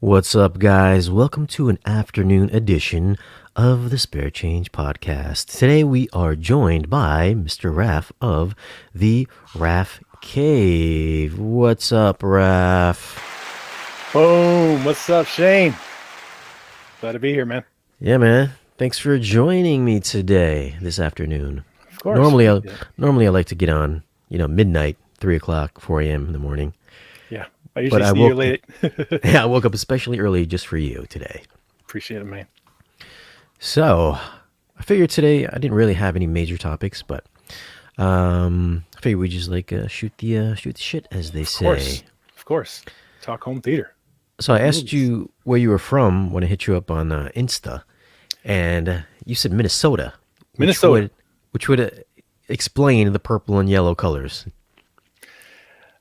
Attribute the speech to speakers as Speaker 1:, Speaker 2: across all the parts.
Speaker 1: What's up, guys? Welcome to an afternoon edition of the SpareChange podcast. Today we are joined by Mr. Raf of the Rafcave. What's up, Raf?
Speaker 2: Boom! What's up, Shane? Glad to be here, man.
Speaker 1: Yeah, man. Thanks for joining me today, this afternoon.
Speaker 2: Of course.
Speaker 1: Normally I like to get on, midnight, 3 o'clock, 4 a.m. in the morning.
Speaker 2: Yeah, I usually see you late.
Speaker 1: Yeah, I woke up especially early just for you today.
Speaker 2: Appreciate it, man.
Speaker 1: So, I figured today I didn't really have any major topics, but I figured we just shoot the shit, as they say.
Speaker 2: Of course. Talk home theater.
Speaker 1: So I asked you where you were from when I hit you up on Insta, and you said Minnesota. Which would explain the purple and yellow colors.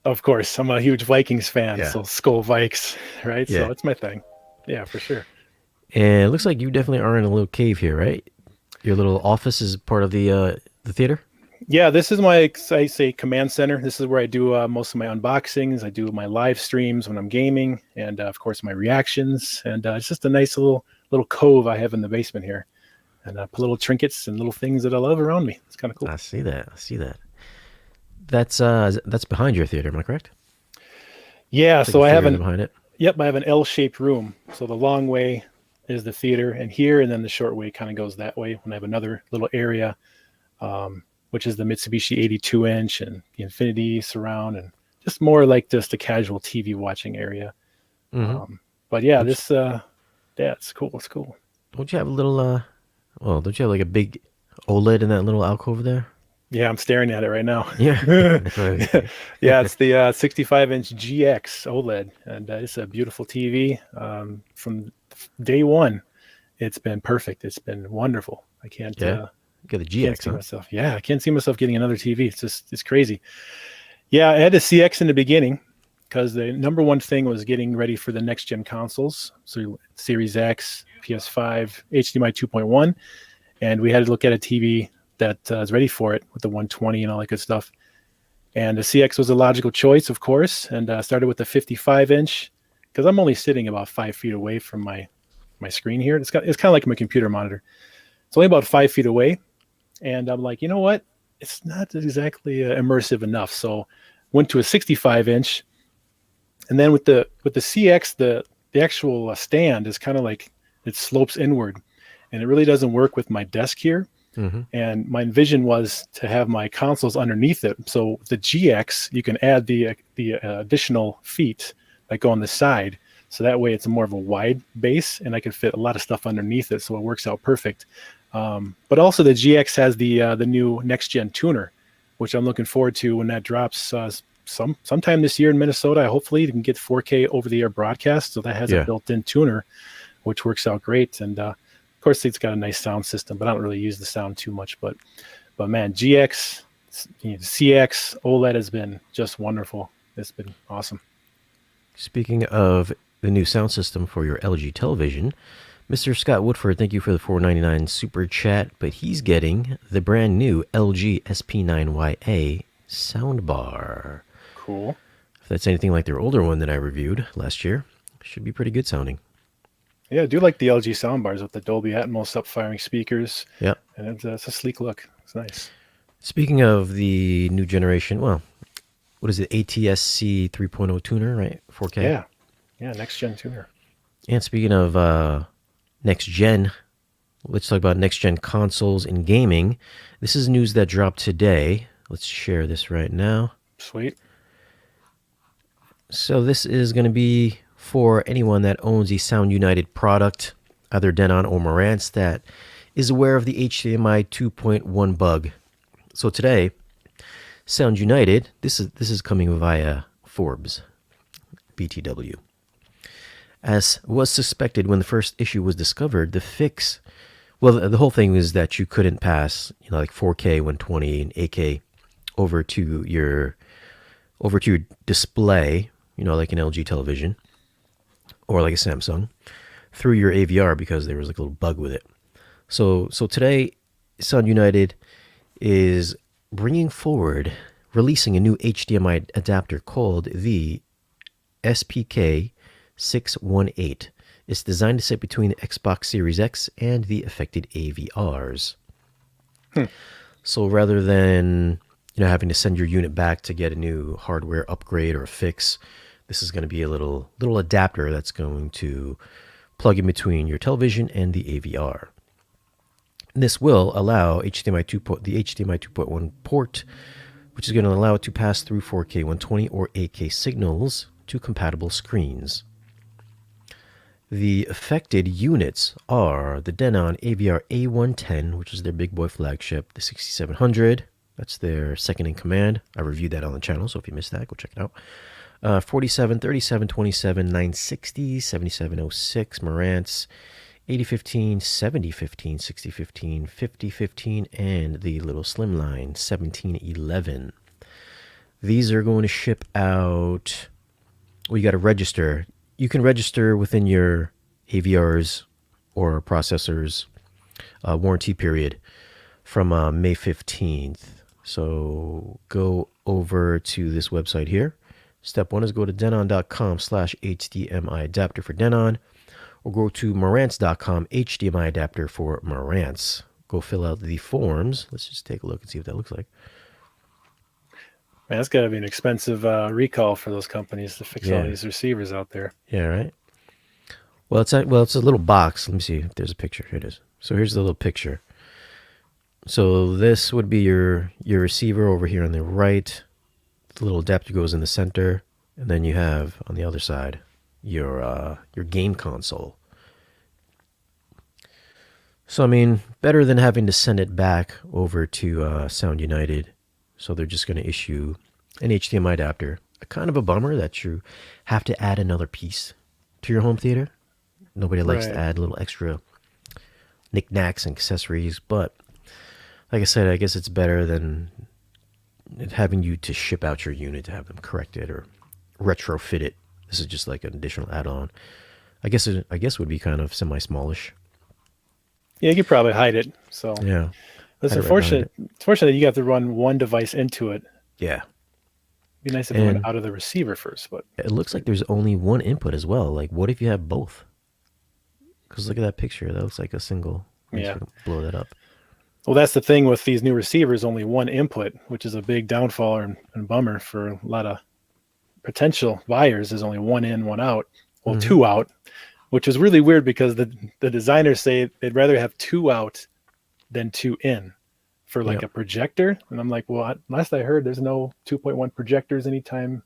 Speaker 2: Of course, I'm a huge Vikings fan,
Speaker 1: Yeah.
Speaker 2: so Skull Vikes, right?
Speaker 1: Yeah.
Speaker 2: So it's my thing. Yeah, for sure.
Speaker 1: And it looks like you definitely are in a little cave here, right? Your little office is part of the theater?
Speaker 2: Yeah, this is my, I say, command center. This is where I do most of my unboxings. I do my live streams when I'm gaming, and of course my reactions. And it's just a nice little cove I have in the basement here, and I put little trinkets and little things that I love around me. It's kind of cool.
Speaker 1: I see that. That's behind your theater, am I correct?
Speaker 2: Yeah, so I have
Speaker 1: behind it.
Speaker 2: Yep, I have an L-shaped room. So the long way is the theater, and here, and then the short way kind of goes that way. And I have another little area, which is the Mitsubishi 82-inch and the Infinity surround, and just more like just a casual TV watching area.
Speaker 1: Mm-hmm.
Speaker 2: But yeah, it's cool. It's cool.
Speaker 1: Don't you have a little? Don't you have like a big OLED in that little alcove there?
Speaker 2: Yeah, I'm staring at it right now.
Speaker 1: Yeah.
Speaker 2: Yeah, it's the 65-inch GX OLED, and it's a beautiful TV. From day one, it's been perfect. It's been wonderful. I can't.
Speaker 1: Yeah. Got the
Speaker 2: Can't
Speaker 1: GX,
Speaker 2: see
Speaker 1: huh?
Speaker 2: myself. Yeah, I can't see myself getting another TV. It's crazy. Yeah, I had a CX in the beginning because the number one thing was getting ready for the next gen consoles. So Series X, PS5, HDMI 2.1, and we had to look at a TV that is ready for it with the 120 and all that good stuff. And the CX was a logical choice, of course, and started with the 55-inch because I'm only sitting about 5 feet away from my screen here. It's kind of like my computer monitor. It's only about 5 feet away, and I'm like, you know what? It's not exactly immersive enough. So went to a 65-inch, and then with the CX, the actual stand is kind of like it slopes inward, and it really doesn't work with my desk here.
Speaker 1: Mm-hmm.
Speaker 2: And my vision was to have my consoles underneath it. So the GX, you can add the additional feet that go on the side. So that way it's more of a wide base, and I can fit a lot of stuff underneath it. So it works out perfect. But also the GX has the new next gen tuner, which I'm looking forward to when that drops sometime this year in Minnesota. Hopefully you can get 4K over the air broadcast. So that has a built-in tuner, which works out great. And of course, it's got a nice sound system, but I don't really use the sound too much. But man, GX, CX, OLED has been just wonderful. It's been awesome.
Speaker 1: Speaking of the new sound system for your LG television, Mr. Scott Woodford, thank you for the $4.99 super chat, but he's getting the brand new LG SP9YA soundbar.
Speaker 2: Cool.
Speaker 1: If that's anything like their older one that I reviewed last year, should be pretty good sounding.
Speaker 2: Yeah, I do like the LG soundbars with the Dolby Atmos up-firing speakers.
Speaker 1: Yeah.
Speaker 2: And it's a sleek look. It's nice.
Speaker 1: Speaking of the new generation, what is it? ATSC 3.0 tuner, right? 4K?
Speaker 2: Yeah, next-gen tuner.
Speaker 1: And speaking of next-gen, let's talk about next-gen consoles and gaming. This is news that dropped today. Let's share this right now.
Speaker 2: Sweet.
Speaker 1: So this is going to be for anyone that owns a Sound United product, either Denon or Marantz, that is aware of the HDMI 2.1 bug. So today, Sound United, this is coming via Forbes, BTW. As was suspected when the first issue was discovered, the fix, the whole thing was that you couldn't pass, like 4K, 120, and 8K over to your display, like an LG television or like a Samsung, through your AVR because there was like a little bug with it. So today, Sound United is releasing a new HDMI adapter called the SPK 618. It's designed to sit between the Xbox Series X and the affected AVRs. So rather than having to send your unit back to get a new hardware upgrade or a fix, this is going to be a little adapter that's going to plug in between your television and the AVR. And this will allow the HDMI 2.1 port, which is going to allow it to pass through 4K 120 or 8K signals to compatible screens. The affected units are the Denon AVR A110, which is their big boy flagship, the 6700. That's their second in command. I reviewed that on the channel, so if you missed that, go check it out. 47, 37, 27, 960, 7706, Marantz, 8015, 7015, 6015, 5015, and the little slimline 1711. These are going to ship out. Well, you got to register. You can register within your AVRs or processors warranty period from May 15th. So go over to this website here. Step one is go to denon.com/HDMI adapter for Denon, or go to marantz.com HDMI adapter for Marantz. Go fill out the forms. Let's just take a look and see what that looks like.
Speaker 2: Man, that's got to be an expensive recall for those companies to fix all these receivers out there.
Speaker 1: Yeah, right. Well, it's a little box. Let me see if there's a picture. Here it is. So here's the little picture. So this would be your receiver over here on the right. The little adapter goes in the center, and then you have on the other side your game console. So I mean, better than having to send it back over to Sound United. So they're just going to issue an HDMI adapter. Kind of a bummer that you have to add another piece to your home theater. Nobody likes to add little extra knickknacks and accessories, but like I said, I guess it's better than having you to ship out your unit to have them corrected or retrofit it. This is just like an additional add-on. I guess it would be kind of semi-smallish.
Speaker 2: Yeah, you could probably hide it. So
Speaker 1: yeah,
Speaker 2: it's unfortunate. It's fortunate that you have to run one device into it.
Speaker 1: Yeah,
Speaker 2: it'd be nice if it went out of the receiver first, but
Speaker 1: it looks like there's only one input as well. Like, what if you have both? Because look at that picture. That looks like a single.
Speaker 2: Yeah,
Speaker 1: blow that up.
Speaker 2: Well, that's the thing with these new receivers, only one input, which is a big downfall and bummer for a lot of potential buyers. There's only one in, one out. Well, two out, which is really weird because the designers say they'd rather have two out than two in for like a projector. And I'm like, well, last I heard, there's no 2.1 projectors anytime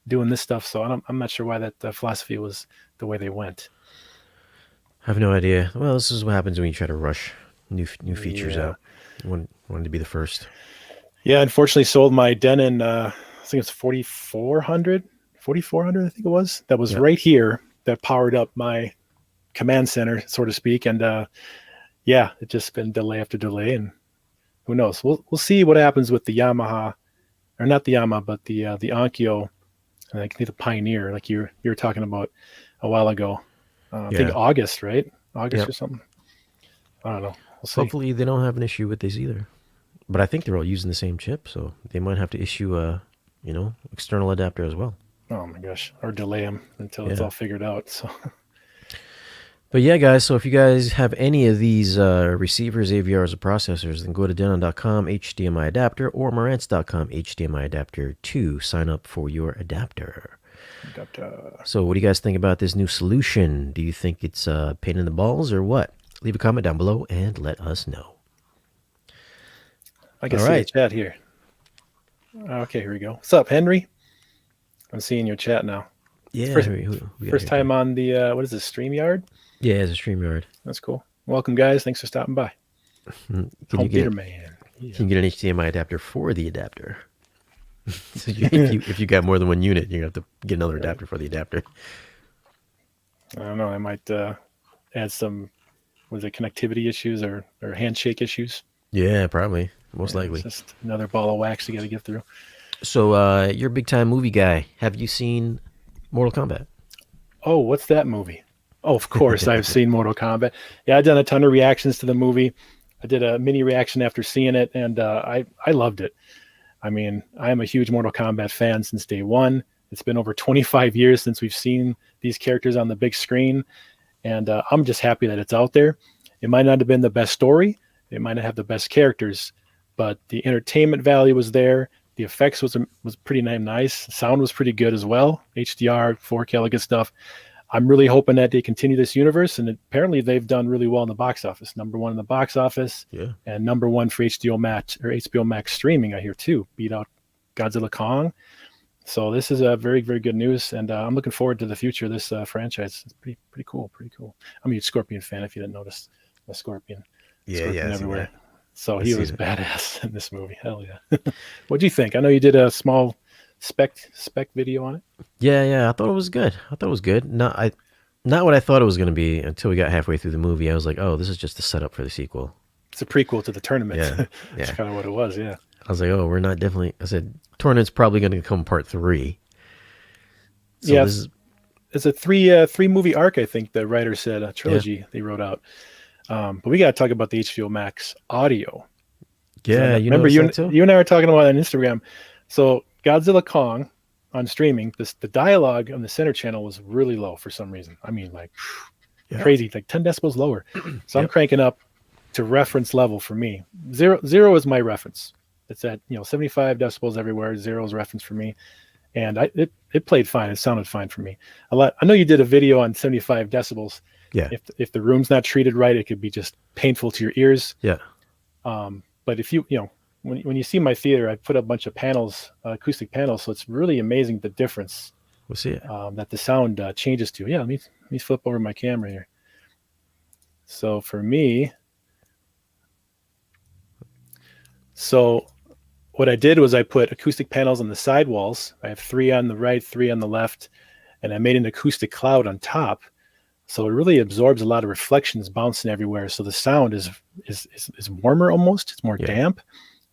Speaker 2: doing this stuff. So I'm not sure why that philosophy was the way they went.
Speaker 1: I have no idea. Well, this is what happens when you try to rush new features out. Wanted to be the first.
Speaker 2: Yeah, unfortunately sold my Denon, I think it's 4400, I think it was. That was right here that powered up my command center, so to speak. And it just been delay after delay, and who knows? We'll see what happens with the Yamaha, or not the Yamaha, but the Onkyo, and I think the Pioneer, like you were talking about a while ago. I think August, right? August or something. I don't know. We'll see.
Speaker 1: Hopefully they don't have an issue with this either. But I think they're all using the same chip, so they might have to issue a, external adapter as well.
Speaker 2: Oh my gosh, or delay them until it's all figured out. So.
Speaker 1: But yeah, guys, so if you guys have any of these receivers, AVRs, or processors, then go to Denon.com HDMI adapter or Marantz.com HDMI adapter to sign up for your adapter. So what do you guys think about this new solution? Do you think it's a pain in the balls or what? Leave a comment down below and let us know.
Speaker 2: I can see the chat here. Okay, here we go. What's up, Henry? I'm seeing your chat now.
Speaker 1: Yeah.
Speaker 2: First time on the, what is this, StreamYard?
Speaker 1: Yeah, it's a StreamYard.
Speaker 2: That's cool. Welcome, guys. Thanks for stopping by.
Speaker 1: Can you get an HDMI adapter for the adapter? So if you got more than one unit, you're going to have to get another adapter for the adapter.
Speaker 2: I don't know. I might add some, connectivity issues or handshake issues?
Speaker 1: Yeah, probably. Most likely.
Speaker 2: It's just another ball of wax you got to get through.
Speaker 1: So you're a big-time movie guy. Have you seen Mortal Kombat?
Speaker 2: Oh, what's that movie? Oh, of course, I've seen Mortal Kombat. Yeah, I've done a ton of reactions to the movie. I did a mini reaction after seeing it, and I loved it. I mean, I am a huge Mortal Kombat fan since day one. It's been over 25 years since we've seen these characters on the big screen, and I'm just happy that it's out there. It might not have been the best story, it might not have the best characters, but the entertainment value was there. The effects was pretty nice. Sound was pretty good as well. HDR, 4K, all the good stuff. I'm really hoping that they continue this universe, and apparently they've done really well in the box office. #1 in the box office, and #1 for HBO Max streaming. I hear too, beat out Godzilla Kong. So this is a very, very good news, and I'm looking forward to the future of this franchise. It's pretty cool. I'm a huge Scorpion fan. If you didn't notice, a Scorpion. Scorpion everywhere. Yeah. So he was badass in this movie. Hell yeah. What do you think? I know you did a small spec video on it.
Speaker 1: Yeah. I thought it was good. Not what I thought it was going to be until we got halfway through the movie. I was like, oh, this is just a setup for the sequel.
Speaker 2: It's a prequel to the tournament.
Speaker 1: Yeah.
Speaker 2: That's kind of what it was. Yeah.
Speaker 1: I was like, oh, we're not definitely. I said, tournament's probably going to come part 3. So
Speaker 2: yeah. It's a three movie arc. I think the writer said a trilogy they wrote out. But we got to talk about the HBO Max audio.
Speaker 1: Yeah,
Speaker 2: remember you and I were talking about it on Instagram. So Godzilla Kong on streaming, the dialogue on the center channel was really low for some reason. I mean, like crazy, like 10 decibels lower. So I'm cranking up to reference level for me. Zero is my reference. It's at 75 decibels everywhere. 0 is reference for me, and it played fine. It sounded fine for me. I know you did a video on 75 decibels.
Speaker 1: Yeah.
Speaker 2: If the room's not treated right, it could be just painful to your ears.
Speaker 1: Yeah.
Speaker 2: But if when you see my theater, I put a bunch of panels, acoustic panels, so it's really amazing the difference.
Speaker 1: We'll see it.
Speaker 2: That the sound changes to. Yeah. Let me flip over my camera here. So for me, what I did was I put acoustic panels on the side walls. I have 3 on the right, 3 on the left, and I made an acoustic cloud on top. So it really absorbs a lot of reflections bouncing everywhere. So the sound is warmer almost. It's more damp.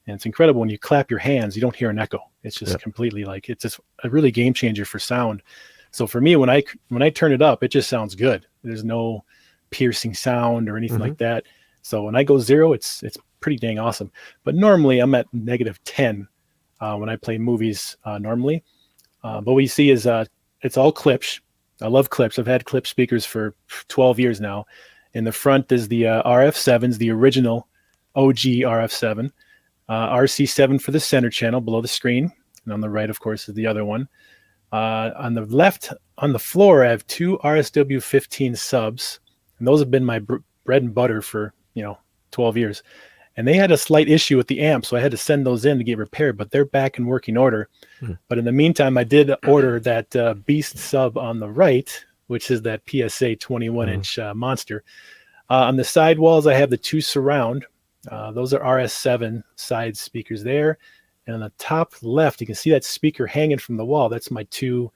Speaker 2: And it's incredible. When you clap your hands, you don't hear an echo. It's just completely it's just a really game changer for sound. So for me, when I turn it up, it just sounds good. There's no piercing sound or anything like that. So when I go 0, it's pretty dang awesome. But normally I'm at -10 when I play movies normally. But what you see is it's all clips. I love clips. I've had clip speakers for 12 years now. In the front is the RF7s, the original OG RF7. RC7 for the center channel below the screen. And on the right, of course, is the other one. On the left, on the floor, I have 2 RSW15 subs. And those have been my bread and butter for 12 years. And they had a slight issue with the amp, so I had to send those in to get repaired, but they're back in working order. But in the meantime, I did order that beast sub on the right, which is that PSA 21-inch monster. On the side walls, I have the 2 surround. Those are RS7 side speakers there. And on the top left, you can see that speaker hanging from the wall. That's my 2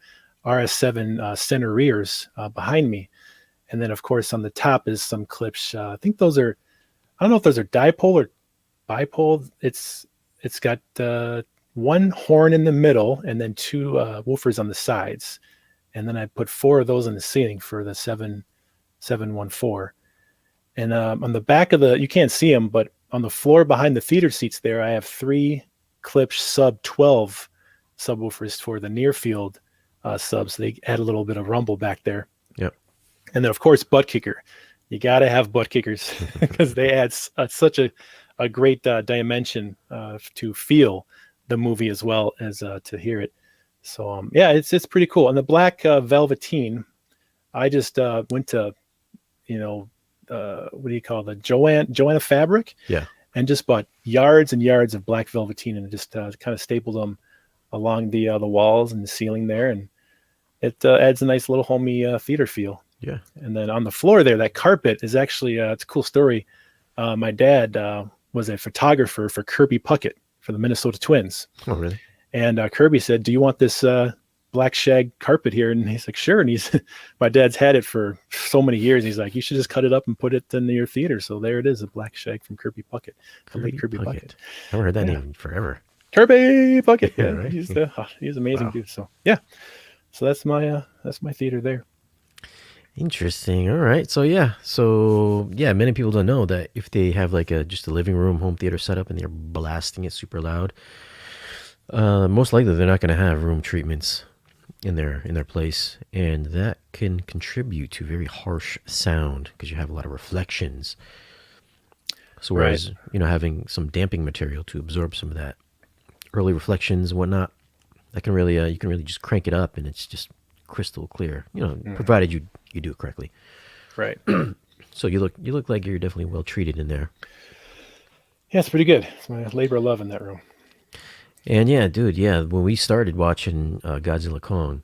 Speaker 2: RS7 center rears behind me. And then, of course, on the top is some clips. I think those are, I don't know if those are dipole or bipole. It's got 1 horn in the middle and then 2 woofers on the sides. And then I put 4 of those on the ceiling for the 714. And on the back of you can't see them, but on the floor behind the theater seats there, I have 3 Klipsch sub 12 subwoofers for the near field subs. So they add a little bit of rumble back there.
Speaker 1: Yep.
Speaker 2: And then, of course, butt kicker. You got to have butt kickers because they add such a great dimension to feel the movie as well as to hear it. So, it's pretty cool. And the black velveteen, I just went to, what do you call the Joanna fabric?
Speaker 1: Yeah.
Speaker 2: And just bought yards and yards of black velveteen and just kind of stapled them along the walls and the ceiling there. And it adds a nice little homey theater feel.
Speaker 1: Yeah.
Speaker 2: And then on the floor there, that carpet is actually, it's a cool story. My dad was a photographer for Kirby Puckett for the Minnesota Twins.
Speaker 1: Oh, really?
Speaker 2: And Kirby said, "Do you want this black shag carpet here?" And he's like, "Sure." And my dad's had it for so many years. He's like, "You should just cut it up and put it in your theater." So there it is, a black shag from Kirby Puckett, the late Kirby Puckett.
Speaker 1: I haven't heard that name in forever.
Speaker 2: Kirby Puckett. Yeah,
Speaker 1: right?
Speaker 2: He's amazing dude. So yeah, so that's my theater there.
Speaker 1: Interesting. All right. So many people don't know that if they have like just a living room home theater setup and they're blasting it super loud, most likely they're not going to have room treatments. in their place, and that can contribute to very harsh sound because you have a lot of reflections. So
Speaker 2: Right.
Speaker 1: whereas having some damping material to absorb some of that early reflections and whatnot, that can really you can really just crank it up and it's just crystal clear. Provided you do it correctly.
Speaker 2: Right.
Speaker 1: So you look like you're definitely well treated in there.
Speaker 2: Yeah, it's pretty good. It's my labor of love in that room.
Speaker 1: And yeah, dude, yeah, when we started watching Godzilla Kong,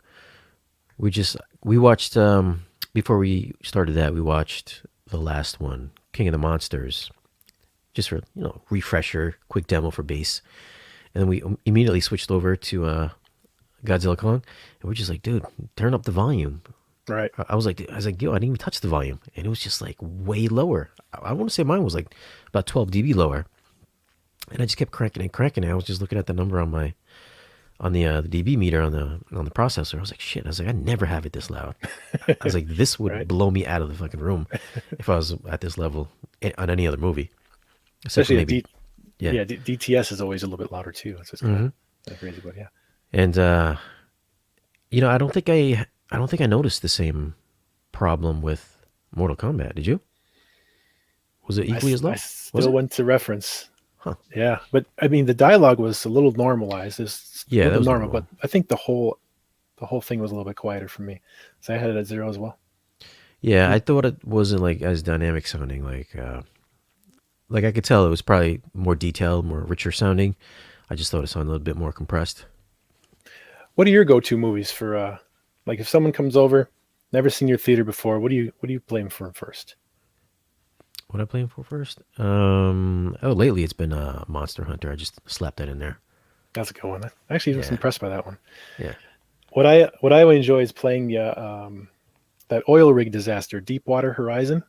Speaker 1: we watched before we started that, we watched the last one, King of the Monsters, just for refresher, quick demo for base, and then we immediately switched over to Godzilla Kong, and we're just like, dude, turn up the volume.
Speaker 2: Right.
Speaker 1: I was like, yo, I didn't even touch the volume, and it was just like way lower. I want to say mine was like about 12 dB lower, and I just kept cranking and cranking. I was just looking at the number on the dB meter on the processor. I was like, shit. I was like, I never have it this loud. I was like, this would
Speaker 2: Right.
Speaker 1: blow me out of the fucking room if I was at this level on any other movie, except for
Speaker 2: Especially at
Speaker 1: maybe yeah.
Speaker 2: DTS is always a little bit louder too. It's just kind of crazy, but yeah.
Speaker 1: And I don't think I noticed the same problem with Mortal Kombat. Did you? Was it equally as low?
Speaker 2: I
Speaker 1: Was
Speaker 2: still
Speaker 1: it?
Speaker 2: went to reference.
Speaker 1: Huh.
Speaker 2: Yeah, but I mean the dialogue was a little normalized. It's a
Speaker 1: Yeah,
Speaker 2: little
Speaker 1: that
Speaker 2: bit
Speaker 1: was
Speaker 2: normal,
Speaker 1: normal.
Speaker 2: but I think the whole thing was a little bit quieter for me. So I had it at 0 as well.
Speaker 1: Yeah, I thought it wasn't like as dynamic sounding. Like I could tell it was probably more detailed, more richer sounding. I just thought it sounded a little bit more compressed.
Speaker 2: What are your go-to movies for like if someone comes over, never seen your theater before, what do you play 'em for first?
Speaker 1: What I playing for first? Lately it's been Monster Hunter. I just slapped that in there.
Speaker 2: That's a good one. I actually was
Speaker 1: Yeah,
Speaker 2: impressed by that one.
Speaker 1: yeah,
Speaker 2: What I enjoy is playing that oil rig disaster, Deepwater Horizon.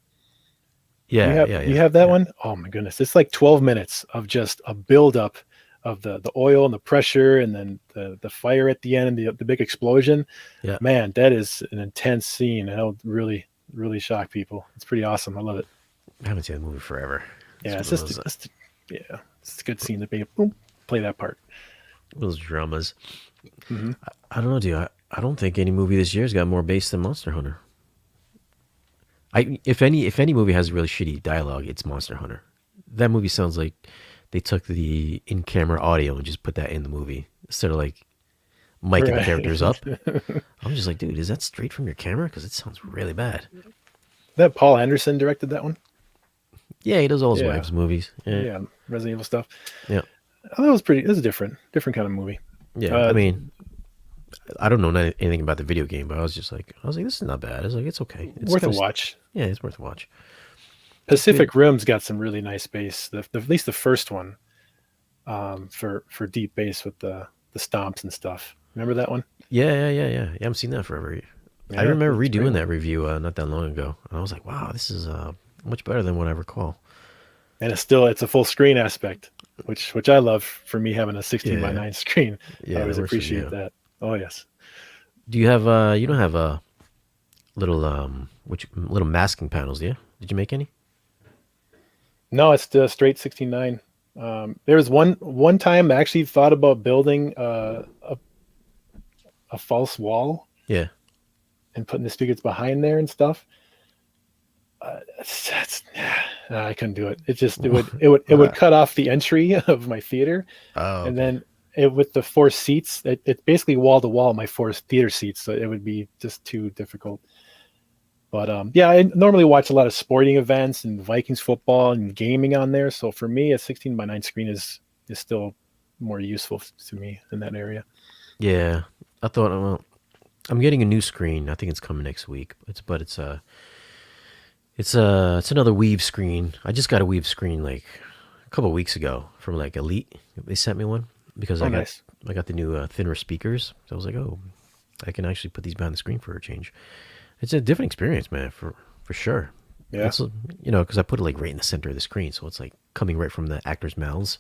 Speaker 2: You
Speaker 1: yeah,
Speaker 2: have
Speaker 1: yeah,
Speaker 2: you
Speaker 1: yeah,
Speaker 2: have that
Speaker 1: yeah.
Speaker 2: one? Oh my goodness. It's like 12 minutes of just a buildup of the oil and the pressure and then the fire at the end and the big explosion.
Speaker 1: Yeah.
Speaker 2: Man, that is an intense scene. It'll really, really shock people. It's pretty awesome. I love it.
Speaker 1: I haven't seen the movie forever.
Speaker 2: Yeah,
Speaker 1: It's
Speaker 2: it's
Speaker 1: one of
Speaker 2: just,
Speaker 1: those,
Speaker 2: yeah, it's a good scene to be boom, play that part.
Speaker 1: those dramas.
Speaker 2: Hmm.
Speaker 1: I don't know, dude. I don't think any movie this year's got more bass than Monster Hunter. If any movie has really shitty dialogue, it's Monster Hunter. That movie sounds like they took the in-camera audio and just put that in the movie instead of like miking the characters up.
Speaker 2: Right.
Speaker 1: I'm just like, dude, is that straight from your camera? Because it sounds really bad.
Speaker 2: That Paul Anderson directed that one.
Speaker 1: Yeah, he does all his
Speaker 2: Yeah.
Speaker 1: wives movies. Yeah,
Speaker 2: Yeah, Resident Evil stuff.
Speaker 1: yeah,
Speaker 2: Oh, that was pretty. It was a different kind of movie.
Speaker 1: yeah. I mean, I don't know anything about the video game, but I was like, this is not bad. I was like, it's okay. It's
Speaker 2: Worth a
Speaker 1: kinda-
Speaker 2: watch.
Speaker 1: Yeah, it's worth a watch.
Speaker 2: Pacific Rim's got some really nice bass. At least the first one, for deep bass with the stomps and stuff. Remember that one?
Speaker 1: Yeah. I haven't seen that forever. I
Speaker 2: Yeah,
Speaker 1: remember
Speaker 2: it's a great
Speaker 1: redoing
Speaker 2: one.
Speaker 1: that review not that long ago, and I was like, wow, this is much better than what I recall.
Speaker 2: And it's a full screen aspect, which I love for me having a 16 by
Speaker 1: Yeah.
Speaker 2: 9 screen.
Speaker 1: Yeah,
Speaker 2: I always
Speaker 1: that works for
Speaker 2: appreciate
Speaker 1: you.
Speaker 2: that. Oh yes.
Speaker 1: Do you have you don't have little little masking panels, do you? Did you make any?
Speaker 2: No, it's the straight 16:9. There was one time I actually thought about building a false wall
Speaker 1: Yeah.
Speaker 2: and putting the speakers behind there and stuff. I couldn't do it. It would cut off the entry of my theater,
Speaker 1: Oh,
Speaker 2: and
Speaker 1: okay.
Speaker 2: then with the four seats, it's basically wall to wall my four theater seats, so it would be just too difficult. But yeah, I normally watch a lot of sporting events and Vikings football and gaming on there. So for me, a 16 by 9 screen is still more useful to me in that area.
Speaker 1: Yeah. I thought, well, I'm getting a new screen. I think it's coming next week. It's another Weave screen. I just got a Weave screen like a couple of weeks ago from like Elite. They sent me one because
Speaker 2: Oh,
Speaker 1: I
Speaker 2: nice.
Speaker 1: got the new thinner speakers. So I was like, oh, I can actually put these behind the screen for a change. It's a different experience, man, for sure.
Speaker 2: Yeah.
Speaker 1: It's, because I put it like right in the center of the screen, so it's like coming right from the actors' mouths,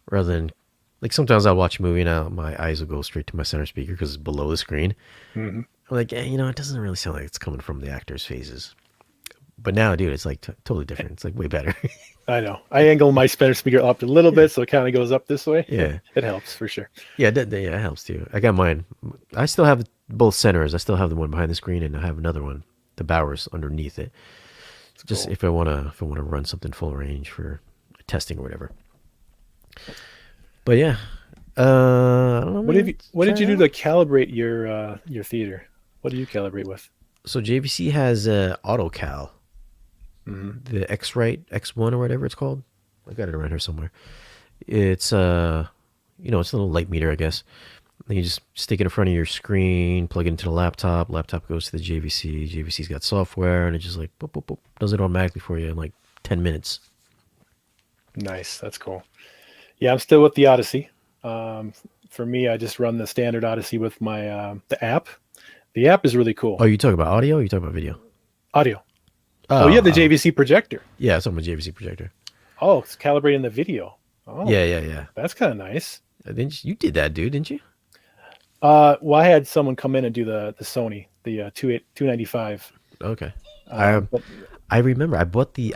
Speaker 1: rather than like sometimes I'll watch a movie and my eyes will go straight to my center speaker because it's below the screen.
Speaker 2: Hmm.
Speaker 1: I'm like, it doesn't really sound like it's coming from the actors' faces. But now, dude, it's like totally different. It's like way better.
Speaker 2: I know. I angle my center speaker up a little bit, so it kind of goes up this way.
Speaker 1: Yeah.
Speaker 2: It helps for sure.
Speaker 1: Yeah, it helps too. I got mine. I still have both centers. I still have the one behind the screen, and I have another one, the Bowers, underneath it.
Speaker 2: It's
Speaker 1: Just
Speaker 2: cool.
Speaker 1: if I wanna run something full range for testing or whatever. But yeah, I don't know, man.
Speaker 2: What
Speaker 1: Try
Speaker 2: did you
Speaker 1: it
Speaker 2: do
Speaker 1: out.
Speaker 2: to calibrate your theater? What do you calibrate with?
Speaker 1: So JVC has AutoCal,
Speaker 2: Hmm.
Speaker 1: the X-Rite X1 or whatever it's called. I got it around here somewhere. It's it's a little light meter, I guess. Then you just stick it in front of your screen, plug it into the laptop. Laptop goes to the JVC. JVC's got software, and it just like boop, boop, boop, does it automatically for you in like 10 minutes.
Speaker 2: Nice. That's cool. Yeah, I'm still with the Odyssey. Um, for me, I just run the standard Odyssey with my the app. The app is really
Speaker 1: Oh,
Speaker 2: cool.
Speaker 1: you talking about audio? Or you talking about video?
Speaker 2: Audio. Oh,
Speaker 1: Oh,
Speaker 2: yeah, the
Speaker 1: oh,
Speaker 2: JVC projector.
Speaker 1: yeah, it's on my JVC projector.
Speaker 2: Oh, it's calibrating the video. Oh,
Speaker 1: Yeah, yeah, yeah.
Speaker 2: that's kind of nice.
Speaker 1: Didn't you did that, dude? Didn't you?
Speaker 2: Well, I had someone come in and do the Sony, the 295.
Speaker 1: Okay. I
Speaker 2: But
Speaker 1: I remember I bought the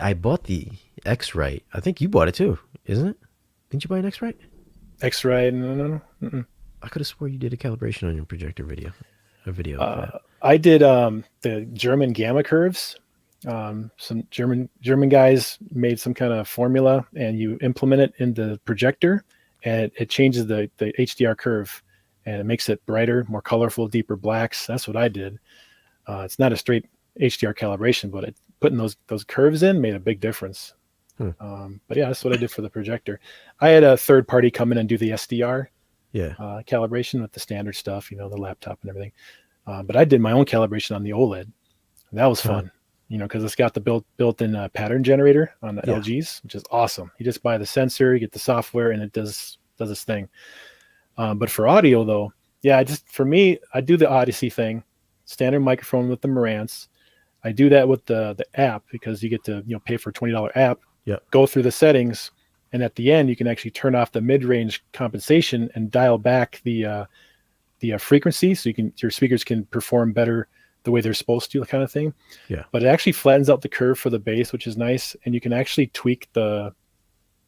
Speaker 1: X-Rite. I think you bought it too, isn't it? Didn't you buy an X-Rite?
Speaker 2: X-Ray, no, no, no. Mm-mm.
Speaker 1: I could have swore you did a calibration on your projector video, a video of that.
Speaker 2: I did the German gamma curves. Some German guys made some kind of formula, and you implement it in the projector, and it changes the HDR curve, and it makes it brighter, more colorful, deeper blacks. That's what I did. It's not a straight HDR calibration, but putting those curves in made a big difference.
Speaker 1: Hmm.
Speaker 2: But yeah, that's what I did for the projector. I had a third party come in and do the SDR
Speaker 1: Yeah.
Speaker 2: calibration with the standard stuff, the laptop and everything. But I did my own calibration on the OLED. And that was
Speaker 1: Huh.
Speaker 2: fun, because it's got the built-in pattern generator on the
Speaker 1: Yeah.
Speaker 2: LGs, which is awesome. You just buy the sensor, you get the software, and it does its thing. But for audio, though, yeah, for me, I do the Odyssey thing, standard microphone with the Marantz. I do that with the app because you get to pay for a $20 app,
Speaker 1: Yeah.
Speaker 2: go through the settings, and at the end you can actually turn off the mid-range compensation and dial back the frequency, so your speakers can perform better the way they're supposed to, kind of thing.
Speaker 1: Yeah.
Speaker 2: But it actually flattens out the curve for the bass, which is nice, and you can actually tweak the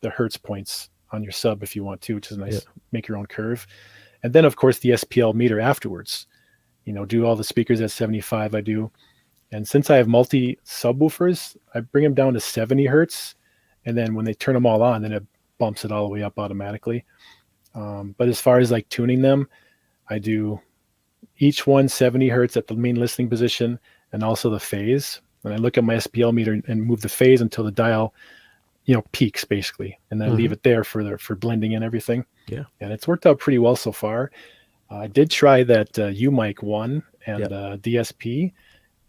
Speaker 2: hertz points on your sub if you want to, which is nice.
Speaker 1: Yeah.
Speaker 2: Make your own curve, and then of course the SPL meter afterwards. Do all the speakers at 75. I do, and since I have multi subwoofers, I bring them down to 70 hertz, and then when they turn them all on, then it bumps it all the way up automatically. But as far as like tuning them, I do each one 70 hertz at the main listening position and also the phase. And I look at my SPL meter and move the phase until the dial, peaks basically, and then leave it there for blending and everything.
Speaker 1: Yeah.
Speaker 2: And it's worked out pretty well so far. I did try that UMic 1 and DSP,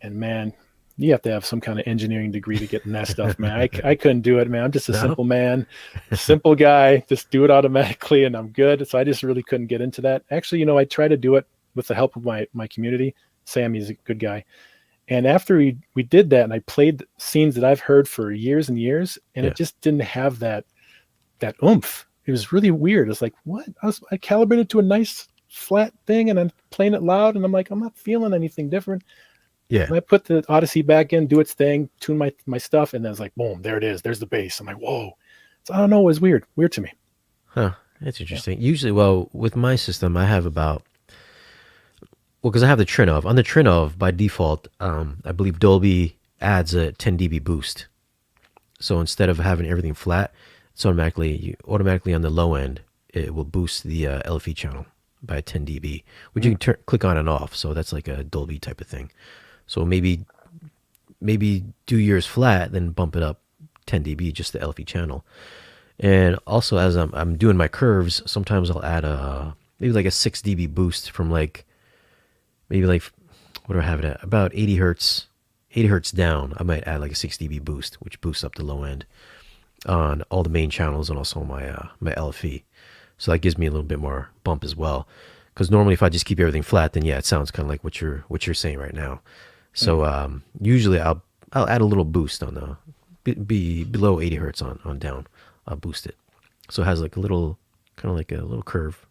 Speaker 2: and man, you have to have some kind of engineering degree to get in that stuff, man. I couldn't do it, man. I'm just a simple man, simple guy. Just do it automatically, and I'm good. So I just really couldn't get into that. Actually, I try to do it with the help of my community. Sammy's a good guy. And after we did that, and I played scenes that I've heard for years and years, and it just didn't have that oomph. It was really weird. It's like, what? I calibrated to a nice flat thing, and I'm playing it loud, and I'm like, I'm not feeling anything different.
Speaker 1: Yeah.
Speaker 2: And I put the Odyssey back in, do its thing, tune my stuff, and then it's like, boom, there it is. There's the bass. I'm like, whoa. So I don't know. It was weird to me.
Speaker 1: Huh. That's interesting. Yeah. Usually, well, with my system, I have because I have the Trinov. On the Trinov, by default, I believe Dolby adds a 10 dB boost. So instead of having everything flat, it's automatically on the low end, it will boost the LFE channel by 10 dB, which you can click on and off. So that's like a Dolby type of thing. So maybe do yours flat, then bump it up 10 dB, just the LFE channel. And also, as I'm doing my curves, sometimes I'll add maybe like a 6 dB boost from what do I have it at? About 80 hertz down. I might add like a 6 dB boost, which boosts up the low end on all the main channels and also my LFE. So that gives me a little bit more bump as well. Because normally, if I just keep everything flat, then it sounds kind of like what you're saying right now. So usually I'll add a little boost on be below 80 hertz on down. I'll boost it, so it has like a little curve.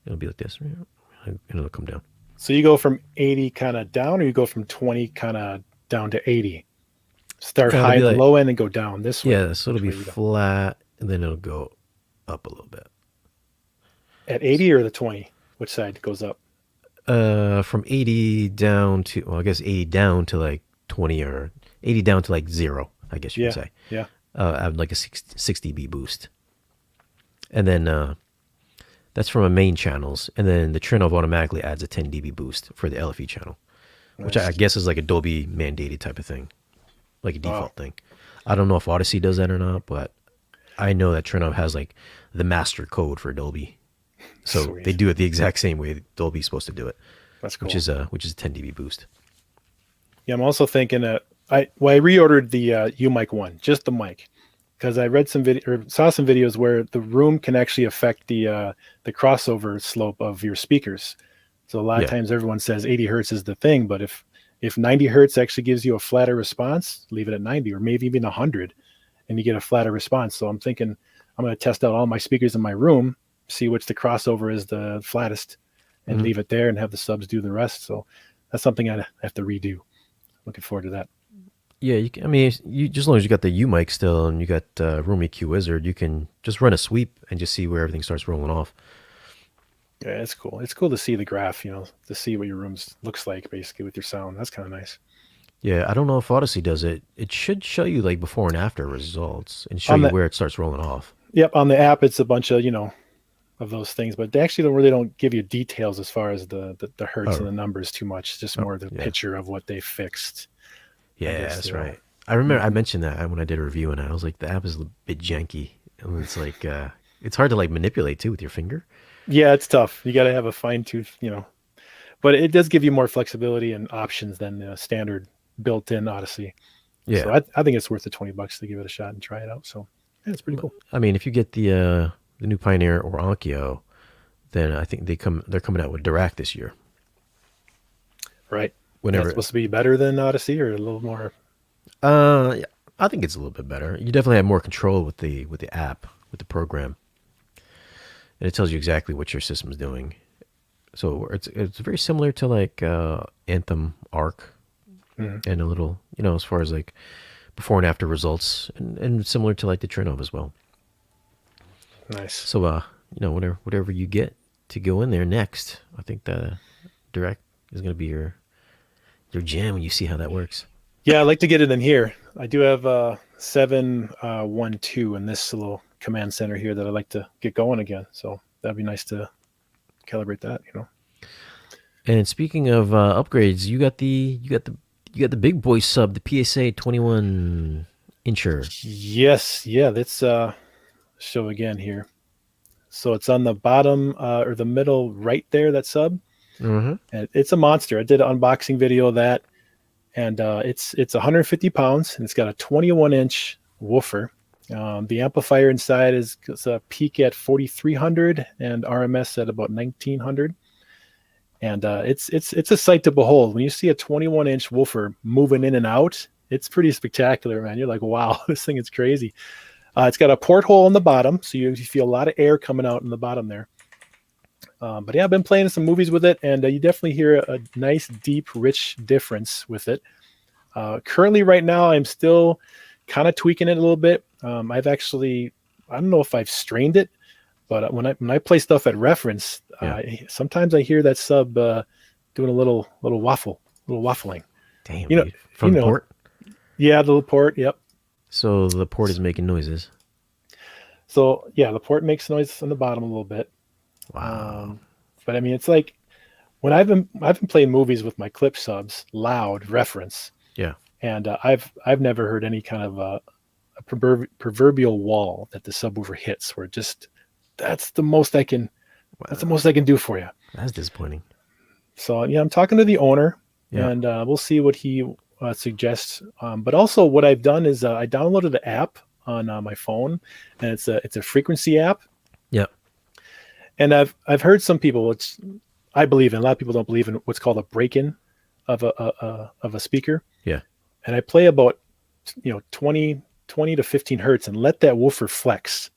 Speaker 1: It'll be like this, and it'll come down.
Speaker 2: So you go from 80 kind of down, or you go from 20 kind of down to 80? Start high at the low end and go down this way.
Speaker 1: Yeah, so it'll be flat, and then it'll go up a little bit.
Speaker 2: At 80 or the 20? Which side goes up?
Speaker 1: From 80 down to, well, I guess 80 down to like 20, or 80 down to like zero, I guess you could
Speaker 2: Yeah,
Speaker 1: say.
Speaker 2: yeah.
Speaker 1: I have like a 6 dB boost. And then that's from a main channels. And then the Trinov automatically adds a 10 dB boost for the LFE channel, which I
Speaker 2: Nice.
Speaker 1: guess is like a Dolby mandated type of thing, like a
Speaker 2: Wow.
Speaker 1: default thing. I don't know if Odyssey does that or not, but I know that Trinov has like the master code for Dolby. So they
Speaker 2: Sweet.
Speaker 1: do it the exact same way Dolby's supposed to do it,
Speaker 2: That's
Speaker 1: which
Speaker 2: cool.
Speaker 1: is a 10 dB boost.
Speaker 2: Yeah, I'm also thinking that I reordered the U mic one, just the mic, because I read some video or saw some videos where the room can actually affect the crossover slope of your speakers. So a lot of
Speaker 1: Yeah.
Speaker 2: times everyone says 80 hertz is the thing, but if 90 hertz actually gives you a flatter response, leave it at 90 or maybe even 100, and you get a flatter response. So I'm thinking I'm going to test out all my speakers in my room, see which the crossover is the flattest, and
Speaker 1: Mhm.
Speaker 2: leave it there and have the subs do the rest. So that's something I have to redo. Looking forward to that.
Speaker 1: Yeah, I mean, you just as long as you got the U mic still and you got Room EQ Wizard, you can just run a sweep and just see where everything starts rolling off.
Speaker 2: Yeah, it's cool. It's cool to see the graph, to see what your rooms looks like basically with your sound. That's kind of nice.
Speaker 1: Yeah, I don't know if Odyssey does it. It should show you like before and after results and show
Speaker 2: On
Speaker 1: you
Speaker 2: the
Speaker 1: where it starts rolling off.
Speaker 2: Yep, on the app it's a bunch of, of those things, but they actually don't give you details as far as the hertz and
Speaker 1: Oh,
Speaker 2: the numbers too much. It's just
Speaker 1: oh
Speaker 2: more the
Speaker 1: yeah.
Speaker 2: picture of what they fixed. I
Speaker 1: Yeah,
Speaker 2: guess
Speaker 1: that's
Speaker 2: they'll.
Speaker 1: right. I remember I
Speaker 2: Mhm.
Speaker 1: mentioned that when I did a review and I was like, the app is a bit janky. And it's like, it's hard to like manipulate too with your finger.
Speaker 2: Yeah, it's tough. You got to have a fine tooth, but it does give you more flexibility and options than the standard built-in Odyssey. So
Speaker 1: Yeah.
Speaker 2: I think it's worth the $20 to give it a shot and try it out. So yeah, it's pretty
Speaker 1: But,
Speaker 2: cool.
Speaker 1: I mean, if you get the new Pioneer or Onkyo, then I think they're coming out with Dirac this year.
Speaker 2: Right. Yeah, it's
Speaker 1: Whenever
Speaker 2: supposed to be better than Odyssey or a little more.
Speaker 1: yeah, I think it's a little bit better. You definitely have more control with the app, with the program, and it tells you exactly what your system is doing. So it's very similar to like Anthem Arc,
Speaker 2: Mhm.
Speaker 1: and a little, as far as like before and after results, and similar to like the Trinov as well.
Speaker 2: Nice.
Speaker 1: So whatever you get to go in there next, I think the Direct is going to be your jam when you see how that works.
Speaker 2: Yeah, I'd like to get it in here. I do have 712 in this little command center here that I'd like to get going again. So that'd be nice to calibrate that.
Speaker 1: And speaking of upgrades, you got the big boy sub, the PSA 21 incher.
Speaker 2: Yes, yeah, let's show again here. So it's on the bottom or the middle right there, that sub.
Speaker 1: Mm-hmm.
Speaker 2: And it's a monster. I did an unboxing video of that, and it's 150 pounds, and it's got a 21-inch woofer. The amplifier inside is a peak at 4,300 and RMS at about 1,900. And it's a sight to behold. When you see a 21-inch woofer moving in and out, it's pretty spectacular, man. You're like, wow, this thing is crazy. It's got a porthole in the bottom, so you feel a lot of air coming out in the bottom there. But yeah, I've been playing some movies with it, and you definitely hear a nice, deep, rich difference with it. Currently, right now, I'm still kind of tweaking it a little bit. I don't know if I've strained it, but when I play stuff at reference,
Speaker 1: Yeah.
Speaker 2: sometimes I hear that sub doing a little waffling.
Speaker 1: Damn,
Speaker 2: You know,
Speaker 1: dude.
Speaker 2: you
Speaker 1: From the
Speaker 2: know,
Speaker 1: port.
Speaker 2: yeah, the little port. Yep.
Speaker 1: So the port is making noises.
Speaker 2: So yeah, the port makes noise on the bottom a little bit.
Speaker 1: Wow.
Speaker 2: Um, but I mean, it's like when I've been playing movies with my clip subs, loud reference,
Speaker 1: Yeah.
Speaker 2: and I've never heard any kind of a proverbial wall that the subwoofer hits, where just that's the most I can that's the
Speaker 1: Wow.
Speaker 2: most I can do for you.
Speaker 1: That's disappointing.
Speaker 2: So yeah, I'm talking to the owner,
Speaker 1: Yeah.
Speaker 2: and we'll see what he suggests. But also, what I've done is I downloaded an app on my phone, and it's a frequency app.
Speaker 1: Yeah.
Speaker 2: And I've heard some people, which I believe in. A lot of people don't believe in what's called a break-in of a speaker.
Speaker 1: Yeah.
Speaker 2: And I play about 20 to 15 hertz and let that woofer flex.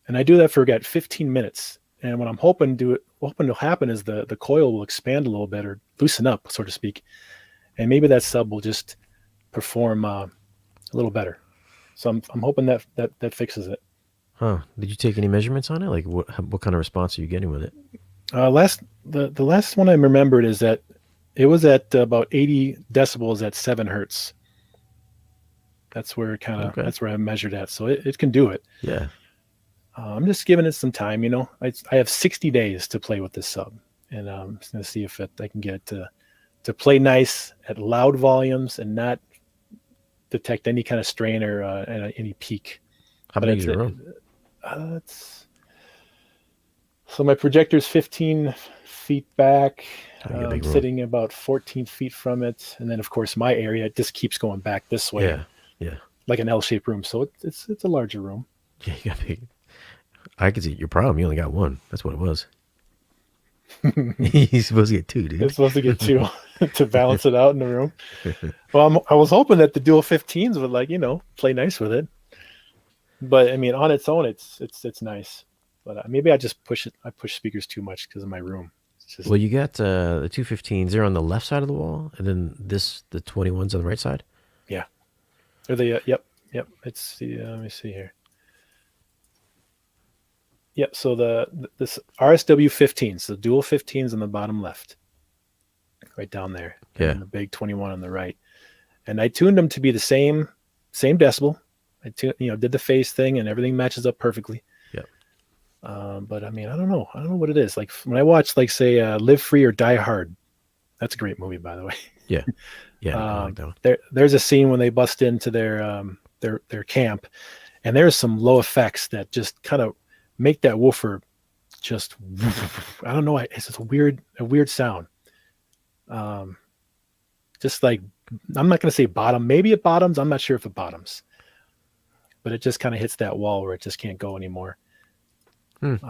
Speaker 2: And I do that for about 15 minutes. And what I'm hoping to happen is the coil will expand a little bit or loosen up, so to speak. And maybe that sub will just perform a little better. So I'm hoping that fixes it.
Speaker 1: Huh. Did you take any measurements on it? Like what kind of response are you getting with it?
Speaker 2: The last one I remembered is that it was at about 80 decibels at 7 hertz.
Speaker 1: Okay.
Speaker 2: That's where I measured at. So it can do it.
Speaker 1: Yeah.
Speaker 2: I'm just giving it some time. I have 60 days to play with this sub, and I'm just going to see if I can get it to play nice at loud volumes and not detect any kind of strain or any peak.
Speaker 1: How
Speaker 2: But
Speaker 1: big is your room?
Speaker 2: it's so my projector's 15 feet back.
Speaker 1: Oh, you got a big room.
Speaker 2: Sitting about 14 feet from it, and then of course my area it just keeps going back this way,
Speaker 1: Yeah. Yeah.
Speaker 2: like an L-shaped room. So it's a larger room.
Speaker 1: Yeah, you got big. I can see your problem. You only got one. That's what it was. He's supposed to get two, dude.
Speaker 2: It's supposed to get two to balance it out in the room. Well, I was hoping that the dual 15s would play nice with it. But I mean, on its own, it's nice. But maybe I just push it. I push speakers too much because of my room. It's just
Speaker 1: Well, you got the 215s. They're on the left side of the wall, and then the 21s on the right side.
Speaker 2: yeah. Or the yep. It's the let me see here. Yep. So this RSW 15s, the dual 15s on the bottom left, right down there,
Speaker 1: Yeah.
Speaker 2: and the big 21 on the right. And I tuned them to be the same decibel. Did the phase thing, and everything matches up perfectly.
Speaker 1: Yep.
Speaker 2: But I mean, I don't know what it is. Like when I watch, like say, Live Free or Die Hard, that's a great movie, by the way.
Speaker 1: Yeah. Yeah. I like that one.
Speaker 2: There's a scene when they bust into their camp, and there's some low effects that just kind of make that woofer just I don't know. It's just a weird sound. Just like I'm not gonna say bottom. Maybe it bottoms. I'm not sure if it bottoms, but it just kind of hits that wall where it just can't go anymore. But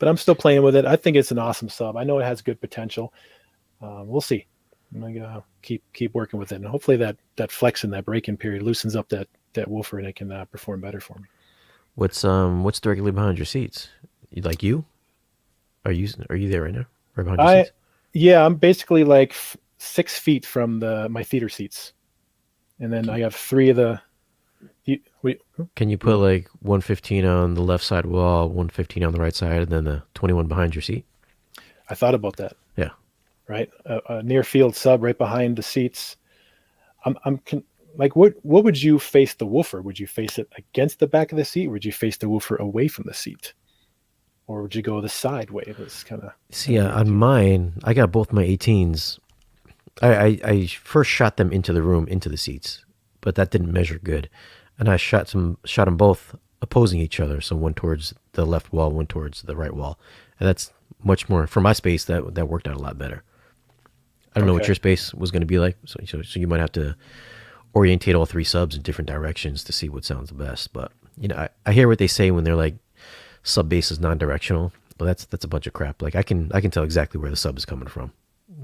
Speaker 2: I'm still playing with it. I think it's an awesome sub. I know it has good potential. We'll see. I'm gonna keep working with it, and hopefully that flex in that break-in period loosens up that woofer, and it can perform better for me.
Speaker 1: What's directly behind your seats? You? Are you there right now? Right behind your seats?
Speaker 2: Yeah, I'm basically like 6 feet from my theater seats, and then I have three of the.
Speaker 1: Can you put like 115 on the left side wall, 115 on the right side, and then the 21 behind your seat?
Speaker 2: I thought about that.
Speaker 1: Yeah.
Speaker 2: Right, a near field sub right behind the seats. Like, what would you face the woofer? Would you face it against the back of the seat? Or would you face the woofer away from the seat, or would you go the side way? It was kind of.
Speaker 1: See, on mine, I got both my 18s. I first shot them into the room, into the seats, but that didn't measure good, and I shot them both opposing each other. So one towards the left wall, one towards the right wall, and that's much more for my space. That worked out a lot better. I don't know what your space was going to be like, so you might have to orientate all three subs in different directions to see what sounds the best. But I hear what they say when they're like sub bass is non-directional. Well, that's a bunch of crap. Like I can tell exactly where the sub is coming from,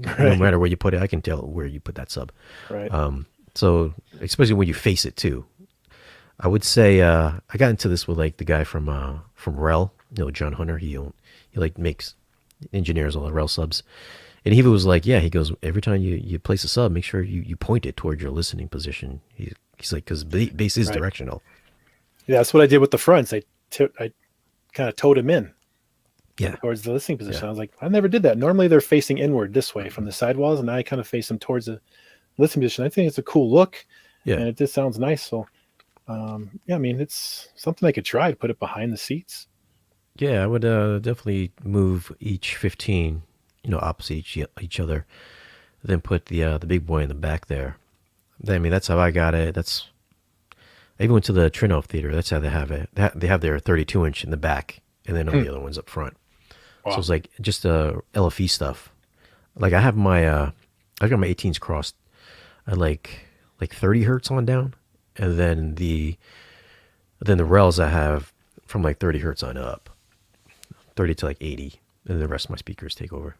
Speaker 1: right. No matter where you put it. I can tell where you put that sub.
Speaker 2: Right.
Speaker 1: So especially when you face it too. I would say I got into this with like the guy from Rel, John Hunter. He like makes engineers all the Rel subs. And he was like, yeah, he goes, every time you place a sub, make sure you point it towards your listening position. He's like, because bass is directional.
Speaker 2: Yeah, that's what I did with the fronts. I kind of towed him in towards the listening position.
Speaker 1: Yeah.
Speaker 2: I was like, I never did that. Normally they're facing inward this way from the sidewalls, and I kind of face them towards the listening position. I think it's a cool look, and it just sounds nice. So, I mean, it's something I could try to put it behind the seats.
Speaker 1: Yeah, I would definitely move each 15 opposite each other, then put the big boy in the back there. I mean, that's how I got it. I even went to the Trinov Theater. That's how they have it. They have their 32-inch in the back, and then all the other ones up front. Wow. So it's like just LFE stuff. Like I have I've got my 18s crossed at like 30 hertz on down, and then the rels I have from like 30 hertz on up, 30 to like 80, and the rest of my speakers take over.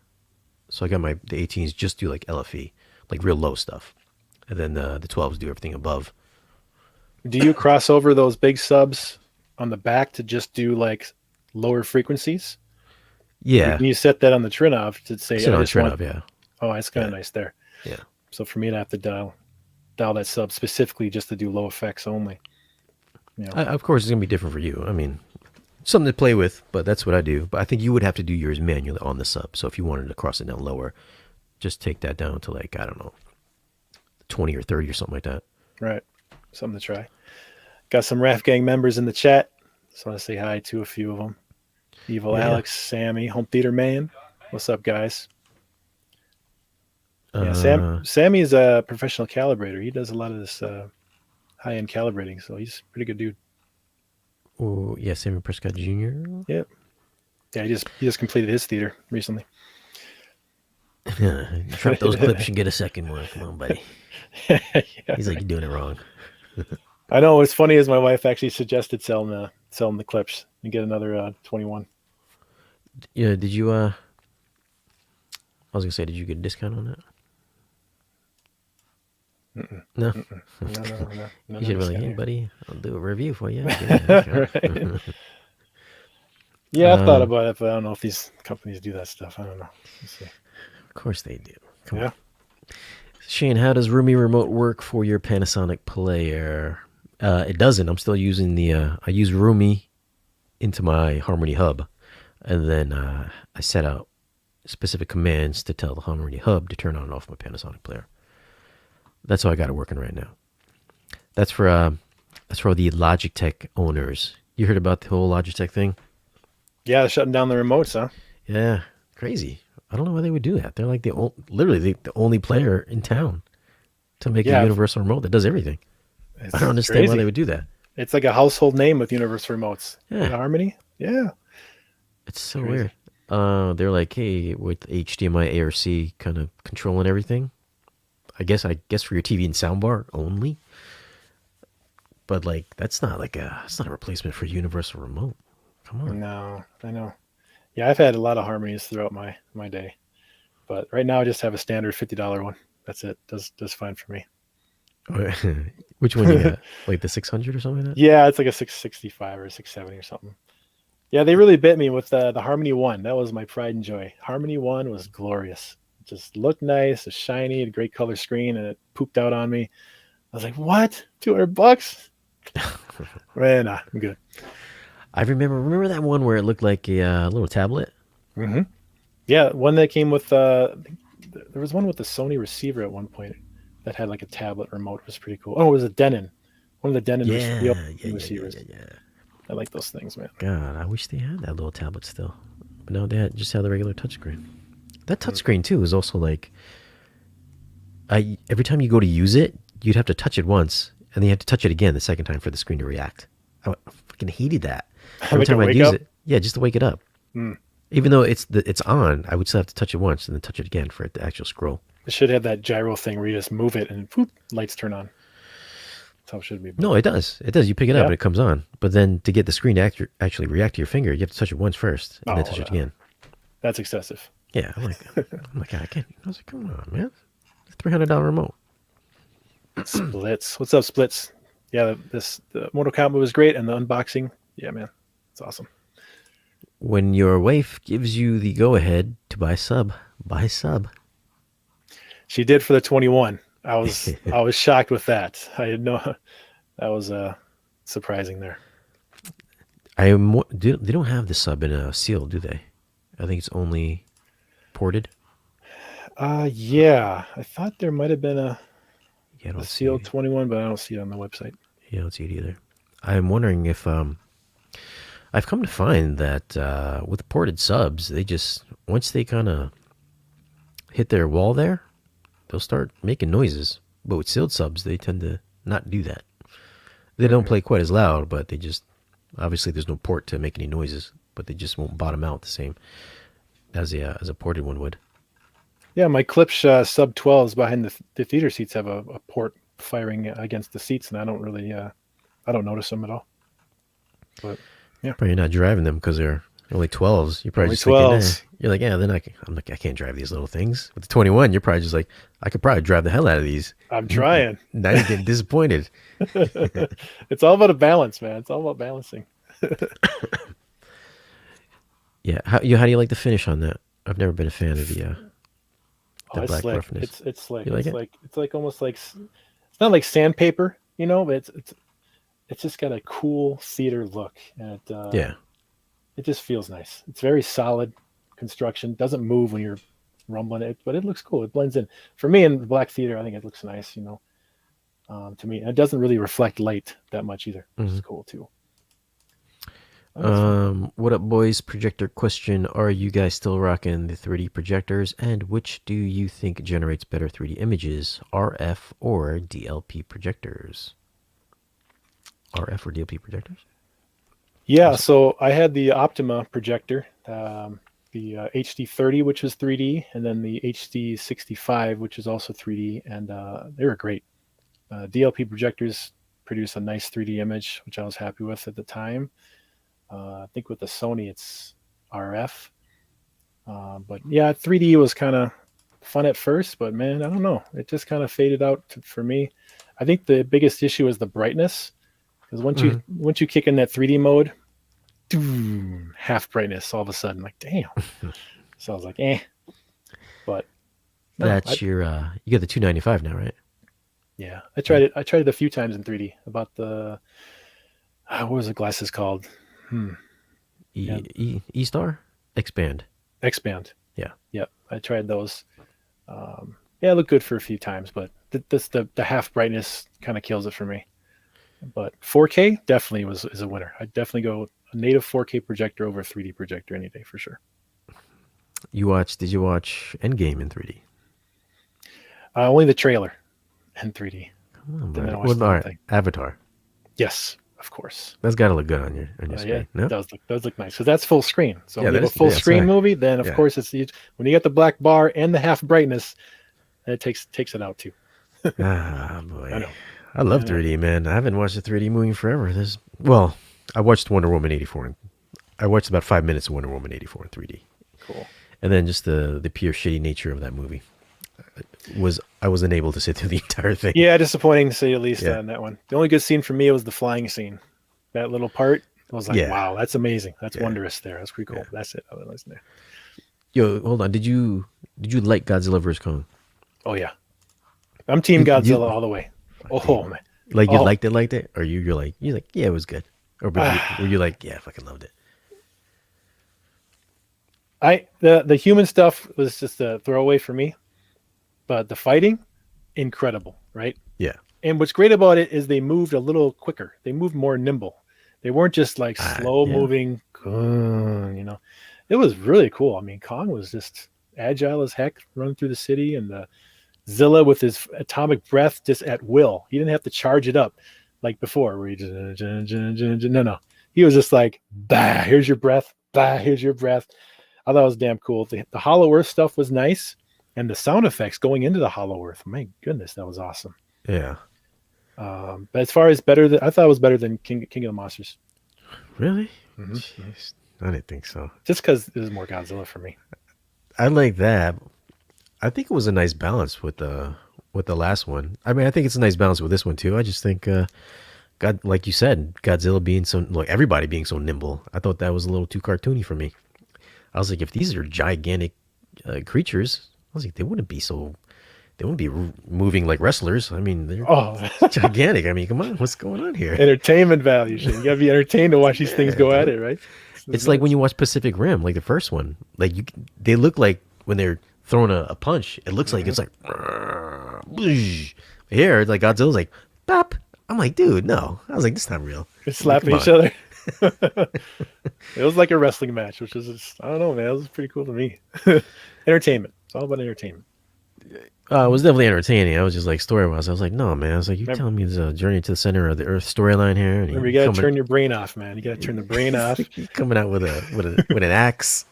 Speaker 1: So I got the 18s just do like LFE, like real low stuff, and then the 12s do everything above.
Speaker 2: Do you cross over those big subs on the back to just do like lower frequencies?
Speaker 1: Yeah.
Speaker 2: You set that on the Trinov to say,
Speaker 1: on Trinov, yeah.
Speaker 2: Oh, it's kind of nice there.
Speaker 1: Yeah.
Speaker 2: So for me to have to dial that sub specifically just to do low effects only.
Speaker 1: Of course, it's gonna be different for you. I mean, something to play with, but that's what I do. But I think you would have to do yours manually on the sub. So if you wanted to cross it down lower, just take that down to like, I don't know, 20 or 30 or something like that.
Speaker 2: Right. Something to try. Got some Rafgang members in the chat. Just want to say hi to a few of them. Evil
Speaker 1: Yeah.
Speaker 2: Alex, Sammy, Home Theater Man. What's up, guys? Yeah, Sammy's a professional calibrator. He does a lot of this high-end calibrating, so he's a pretty good dude.
Speaker 1: Oh, yeah, Sammy Prescott Jr.
Speaker 2: Yep. Yeah, he just completed his theater recently.
Speaker 1: Drop those clips and get a second one. Come on, buddy.
Speaker 2: Yeah,
Speaker 1: He's like, you're doing it wrong.
Speaker 2: I know. What's funny is my wife actually suggested selling the clips and get another 21.
Speaker 1: Yeah, did you? I was gonna say, did you get a discount on that? No.
Speaker 2: No,
Speaker 1: You should be like, hey, buddy, I'll do a review for you.
Speaker 2: Right. Yeah, I've thought about it, but I don't know if these companies do that stuff. I don't know. Let's see.
Speaker 1: Of course they do. Come
Speaker 2: Yeah.
Speaker 1: on. Shane, how does Roomy Remote work for your Panasonic player? It doesn't. I'm still using I use Roomy into my Harmony Hub, and then I set out specific commands to tell the Harmony Hub to turn on and off my Panasonic player. That's how I got it working right now. That's for the Logitech owners. You heard about the whole Logitech thing?
Speaker 2: Yeah, they're shutting down the remotes, huh?
Speaker 1: Yeah, crazy. I don't know why they would do that. They're like literally the only player in town to make a universal remote that does everything. I don't understand why they would do that.
Speaker 2: It's like a household name with universal remotes.
Speaker 1: Yeah.
Speaker 2: Harmony? Yeah.
Speaker 1: It's so weird. They're like, hey, with HDMI ARC kind of controlling everything. I guess for your TV and soundbar only. But like that's not a replacement for a universal remote. Come on.
Speaker 2: No, I know. Yeah, I've had a lot of Harmonies throughout my day. But right now I just have a standard $50 one. That's it. Does fine for me.
Speaker 1: Which one you got? Like the 600 or something like that?
Speaker 2: Yeah, it's like a 665 or a 670 or something. Yeah, they really bit me with the Harmony 1. That was my pride and joy. Harmony 1 was glorious. It just looked nice, it was shiny, had a great color screen, and it pooped out on me. I was like, what? $200? Man, nah, I'm good.
Speaker 1: I remember that one where it looked like a little tablet.
Speaker 2: Mm-hmm. Yeah, one that came with there was one with the Sony receiver at one point that had like a tablet remote. It was pretty cool. Oh, it was a Denon. One of the Denon receivers.
Speaker 1: Yeah.
Speaker 2: I like those things, man.
Speaker 1: God, I wish they had that little tablet still. But no, they just have the regular touchscreen. That touchscreen too is also like, every time you go to use it, you'd have to touch it once, and then you have to touch it again the second time for the screen to react. I fucking hated that. Every time I'd use it, yeah, just to wake it up. Even though it's on, I would still have to touch it once and then touch it again for it to actually scroll.
Speaker 2: It should have that gyro thing where you just move it and whoop, lights turn on. That's how it should be.
Speaker 1: No, it does. It does. You pick it up and it comes on. But then to get the screen to actually react to your finger, you have to touch it once first and then touch it again.
Speaker 2: That's excessive.
Speaker 1: Yeah, I'm like, I can't. I was like, come on, man. It's a $300 remote.
Speaker 2: Splits. What's up, Splits? Yeah, the Mortal Kombat was great, and the unboxing. Yeah, man, it's awesome.
Speaker 1: When your wife gives you the go-ahead to buy sub.
Speaker 2: She did for the 21. I was shocked with that. I had no. That was surprising there.
Speaker 1: They don't have the sub in a seal, do they? I think it's only ported.
Speaker 2: Yeah, I thought there might have been a seal 21, but I don't see it on the website.
Speaker 1: Yeah, I don't see it either. I'm wondering if I've come to find that with ported subs, they just once they kind of hit their wall there, they'll start making noises. But with sealed subs, they tend to not do that. They don't play quite as loud, but they just obviously there's no port to make any noises, but they just won't bottom out the same as a ported one would.
Speaker 2: Yeah, my Klipsch sub 12s behind the theater seats have a port firing against the seats, and I don't really I don't notice them at all. But yeah,
Speaker 1: probably not driving them because they're only 12s. You're probably
Speaker 2: only
Speaker 1: just
Speaker 2: 12s.
Speaker 1: Thinking, you're like, yeah, then I'm like, I can't drive these little things. With the 21, you're probably just like, I could probably drive the hell out of these.
Speaker 2: I'm trying.
Speaker 1: Now you're getting disappointed.
Speaker 2: It's all about a balance, man. It's all about balancing.
Speaker 1: Yeah, how do you like the finish on that? I've never been a fan of the
Speaker 2: it's
Speaker 1: black
Speaker 2: slick.
Speaker 1: roughness.
Speaker 2: It's slick.
Speaker 1: You like
Speaker 2: it's like almost like it's not like sandpaper, but it's just got a cool theater look, and
Speaker 1: yeah.
Speaker 2: it just feels nice. It's very solid construction. Doesn't move when you're rumbling it, but it looks cool. It blends in. For me in the black theater, I think it looks nice. To me, and it doesn't really reflect light that much either, which is cool too.
Speaker 1: What up, boys? Projector question: are you guys still rocking the 3D projectors? And which do you think generates better 3D images, RF or DLP projectors? RF or DLP projectors?
Speaker 2: Yeah, so I had the Optima projector, the HD30, which was 3D, and then the HD65, which is also 3D, and they were great. DLP projectors produce a nice 3D image, which I was happy with at the time. I think with the Sony, it's RF. But yeah, 3D was kind of fun at first, but man, I don't know. It just kind of faded out for me. I think the biggest issue is the brightness, because once you kick in that 3D mode, half brightness all of a sudden, like damn. So I was like, eh. But no,
Speaker 1: that's you get the 295 now, right?
Speaker 2: Yeah, I tried it. I tried it a few times in 3D. About the what was the glasses called?
Speaker 1: E-Star? Expand.
Speaker 2: Yeah. I tried those. Yeah, it looked good for a few times, but the half brightness kind of kills it for me. But 4K definitely is a winner. I'd definitely go a native 4K projector over a 3D projector any day for sure.
Speaker 1: Did you watch Endgame in 3D?
Speaker 2: Only the trailer in 3D.
Speaker 1: Come on, buddy. What about Avatar?
Speaker 2: Yes, of course.
Speaker 1: That's got to look good on your screen.
Speaker 2: Yeah,
Speaker 1: no?
Speaker 2: It does look nice. Because that's full screen. So
Speaker 1: yeah,
Speaker 2: when you have a full screen movie, then of course when you get the black bar and the half brightness, it takes it out too.
Speaker 1: Ah, boy. I love 3D, man. I haven't watched a 3D movie in forever. I watched Wonder Woman 84. I watched about 5 minutes of Wonder Woman 84 in 3D.
Speaker 2: Cool.
Speaker 1: And then just the pure shitty nature of that movie I was unable to sit through the entire thing.
Speaker 2: Yeah, disappointing to say at least on that one. The only good scene for me was the flying scene. That little part, I was like, wow, that's amazing. That's wondrous there. That's pretty cool. Yeah. That's it. I was listening there.
Speaker 1: Yo, hold on. Did you like Godzilla vs. Kong?
Speaker 2: Oh yeah. I'm team Godzilla all the way. Oh man.
Speaker 1: Like you liked it? Or you're like, yeah, it was good. Or were you like, yeah, I fucking loved it?
Speaker 2: The human stuff was just a throwaway for me. But the fighting, incredible, right?
Speaker 1: Yeah.
Speaker 2: And what's great about it is they moved a little quicker. They moved more nimble. They weren't just like slow moving, It was really cool. I mean, Kong was just agile as heck, running through the city, and the Zilla with his atomic breath just at will. He didn't have to charge it up like before, where he just no. He was just like, bah, here's your breath, bah, here's your breath. I thought it was damn cool. The Hollow Earth stuff was nice. And the sound effects going into the Hollow Earth, my goodness, that was awesome.
Speaker 1: Yeah.
Speaker 2: But as far as I thought it was better than King of the Monsters.
Speaker 1: Really? Mm-hmm. Jeez, I didn't think so.
Speaker 2: Just because it was more Godzilla for me.
Speaker 1: I like that. I think it was a nice balance with the last one. I mean, I think it's a nice balance with this one too. I just think, like you said, Godzilla being everybody being so nimble. I thought that was a little too cartoony for me. I was like, if these are gigantic creatures, I was like, they wouldn't be moving like wrestlers. I mean, they're gigantic. I mean, come on, what's going on here?
Speaker 2: Entertainment value, Shane. You gotta be entertained to watch these things go at it, right?
Speaker 1: It's like when you watch Pacific Rim, like the first one. Like they look like when they're throwing a punch, it looks like it's like here, like Godzilla's like bop. I'm like, dude, no. I was like, this is not real.
Speaker 2: They're slapping each other. It was like a wrestling match, which is just, I don't know, man. It was pretty cool to me. Entertainment. It's all about entertainment.
Speaker 1: It was definitely entertaining. I was just like, story-wise, I was like, no, man. I was like, you telling me there's a journey to the center of the Earth storyline here? And
Speaker 2: remember, you gotta turn your brain off, man. You gotta turn the brain off.
Speaker 1: Coming out with an axe.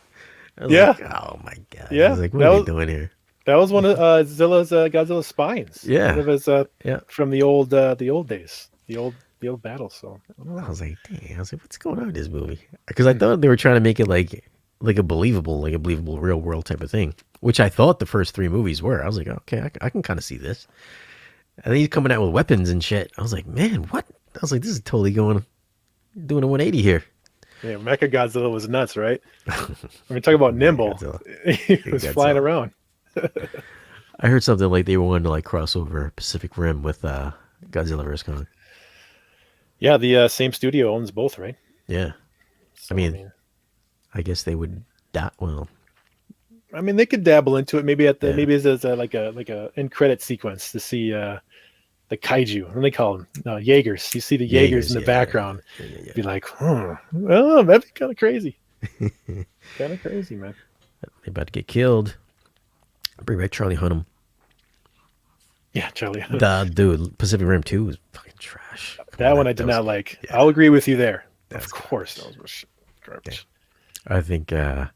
Speaker 1: I was like, oh my god.
Speaker 2: Yeah.
Speaker 1: I was like, what are we doing here?
Speaker 2: That was one of Godzilla's spines.
Speaker 1: Yeah.
Speaker 2: It was from the old days, the old battles. So
Speaker 1: I was like, dang. I was like, what's going on with this movie? Because I thought they were trying to make it like a believable real world type of thing, which I thought the first 3 movies were. I was like, okay, I can kind of see this. And then he's coming out with weapons and shit. I was like, man, what? I was like, this is totally doing a 180 here.
Speaker 2: Yeah, Mecha Godzilla was nuts, right? I mean, talk about nimble. He was flying around.
Speaker 1: I heard something like they wanted to like cross over Pacific Rim with Godzilla vs. Kong.
Speaker 2: Yeah, the same studio owns both, right?
Speaker 1: Yeah.
Speaker 2: So,
Speaker 1: I guess they would. Well,
Speaker 2: I mean, they could dabble into it. Maybe
Speaker 1: yeah.
Speaker 2: maybe as like a end credit sequence to see the kaiju. What do they call them? No, Jaegers. You see the Jaegers in the background.
Speaker 1: Yeah.
Speaker 2: Be like, well, that'd be kind of crazy. Kind of crazy, man.
Speaker 1: They about to get killed. Bring back Charlie Hunnam.
Speaker 2: Yeah, Charlie.
Speaker 1: Dude, Pacific Rim 2 was fucking trash.
Speaker 2: That one I did not like. Yeah. I'll agree with you there. Of course, those were garbage.
Speaker 1: I think John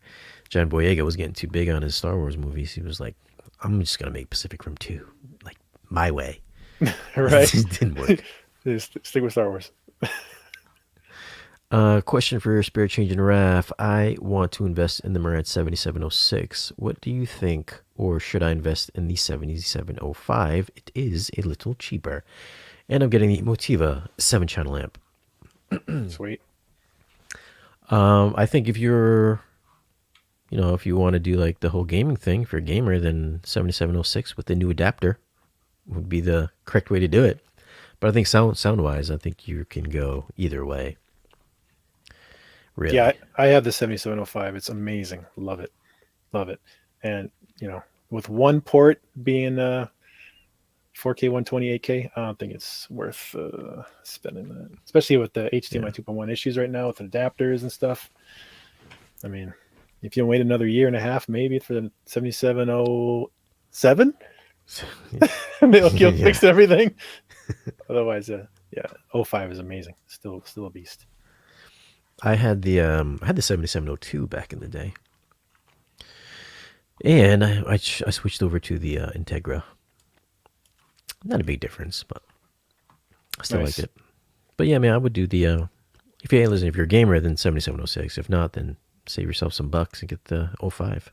Speaker 1: Boyega was getting too big on his Star Wars movies. He was like, I'm just going to make Pacific Rim 2, like, my way.
Speaker 2: Right.
Speaker 1: It didn't work.
Speaker 2: Just stick with Star Wars.
Speaker 1: Question for SpareChange and Raf. I want to invest in the Marantz 7706. What do you think, or should I invest in the 7705? It is a little cheaper. And I'm getting the Motiva 7-channel lamp.
Speaker 2: Sweet.
Speaker 1: I think if you're, if you want to do like the whole gaming thing, if you're a gamer, then 7706 with the new adapter would be the correct way to do it. But I think sound wise, I think you can go either way. Really?
Speaker 2: Yeah, I have the 7705. It's amazing. Love it. And with one port being 4K 128K, I don't think it's worth spending that, especially with the HDMI 2.1 issues right now with adapters and stuff. I mean, if you wait another year and a half, maybe for the 7707, you'll fix everything. Otherwise, 05 is amazing. Still a beast.
Speaker 1: I had the 7702 back in the day, and I switched over to the Integra. Not a big difference, but I still like it. But yeah, man, I would do the if you're a gamer, then 7706. If not, then save yourself some bucks and get the 05.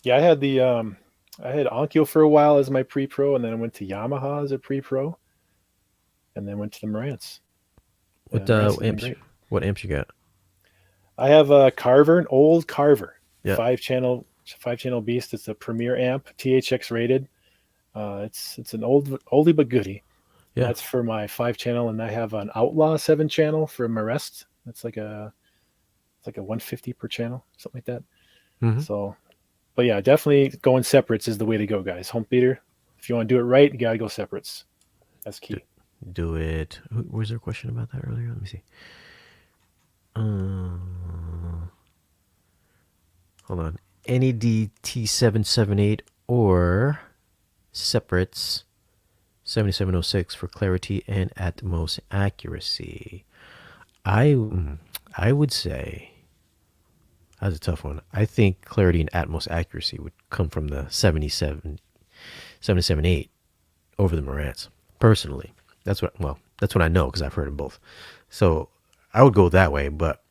Speaker 2: Yeah, I had Onkyo for a while as my pre-pro, and then I went to Yamaha as a pre-pro, and then went to the Marantz.
Speaker 1: What amps you got? I
Speaker 2: have a Carver, an old Carver,
Speaker 1: yeah.
Speaker 2: 5-channel beast. It's a premier amp, THX rated. It's an oldie but goodie. Yeah. That's for my 5-channel, and I have an Outlaw 7-channel for Marest. That's like a 150 per channel, something like that. Mm-hmm. So, but yeah, definitely going separates is the way to go, guys. Home theater. If you want to do it right, you gotta go separates. That's key.
Speaker 1: Do it. Was there a question about that earlier? Let me see. Hold on. NED T778 or separates 7706 for clarity and Atmos accuracy. I would say that's a tough one. I think clarity and Atmos accuracy would come from the 778 over the Marantz. Personally, that's what I know because I've heard them both. So I would go that way. But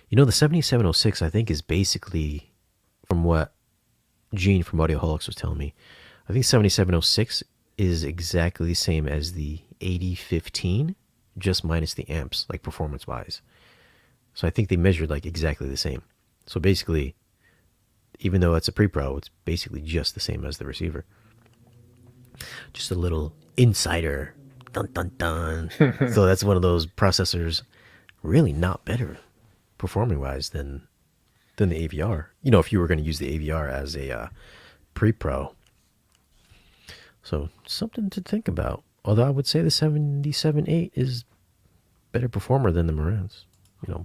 Speaker 1: the 7706 I think is basically, from what Gene from Audioholics was telling me, I think 7706 is exactly the same as the 8015, just minus the amps, like performance wise. So I think they measured like exactly the same. So basically, even though it's a pre-pro, it's basically just the same as the receiver. Just a little insider. Dun dun dun. So that's one of those processors really not better performing wise than the AVR. If you were going to use the AVR as a pre-pro. So something to think about. Although I would say the 77.8 is better performer than the Marantz,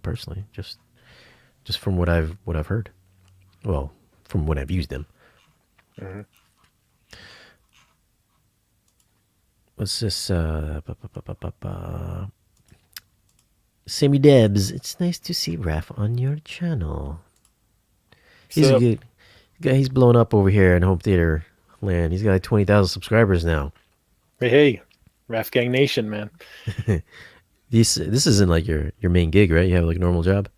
Speaker 1: personally, just from what I've heard. Well, from when I've used them. Mm-hmm. What's this? Sammy Debs. It's nice to see Raf on your channel. He's a good guy. He's blown up over here in home theater land. He's got like 20,000 subscribers now.
Speaker 2: Hey, Raf Gang Nation, man.
Speaker 1: This isn't like your main gig, right? You have like a normal job?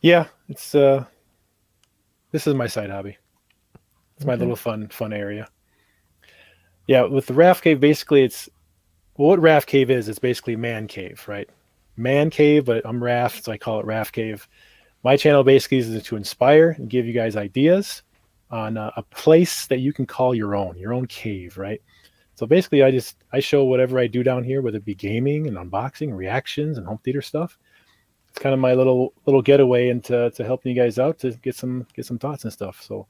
Speaker 2: Yeah, it's this is my side hobby. It's my little fun area. Yeah, with the Rafcave, basically what Rafcave is, it's basically man cave, right? Man cave, but I'm Raf, so I call it Rafcave. My channel basically is to inspire and give you guys ideas on a place that you can call your own cave, right? So basically, I show whatever I do down here, whether it be gaming and unboxing, reactions, and home theater stuff. kind of my little getaway into to helping you guys out to get some thoughts and stuff. So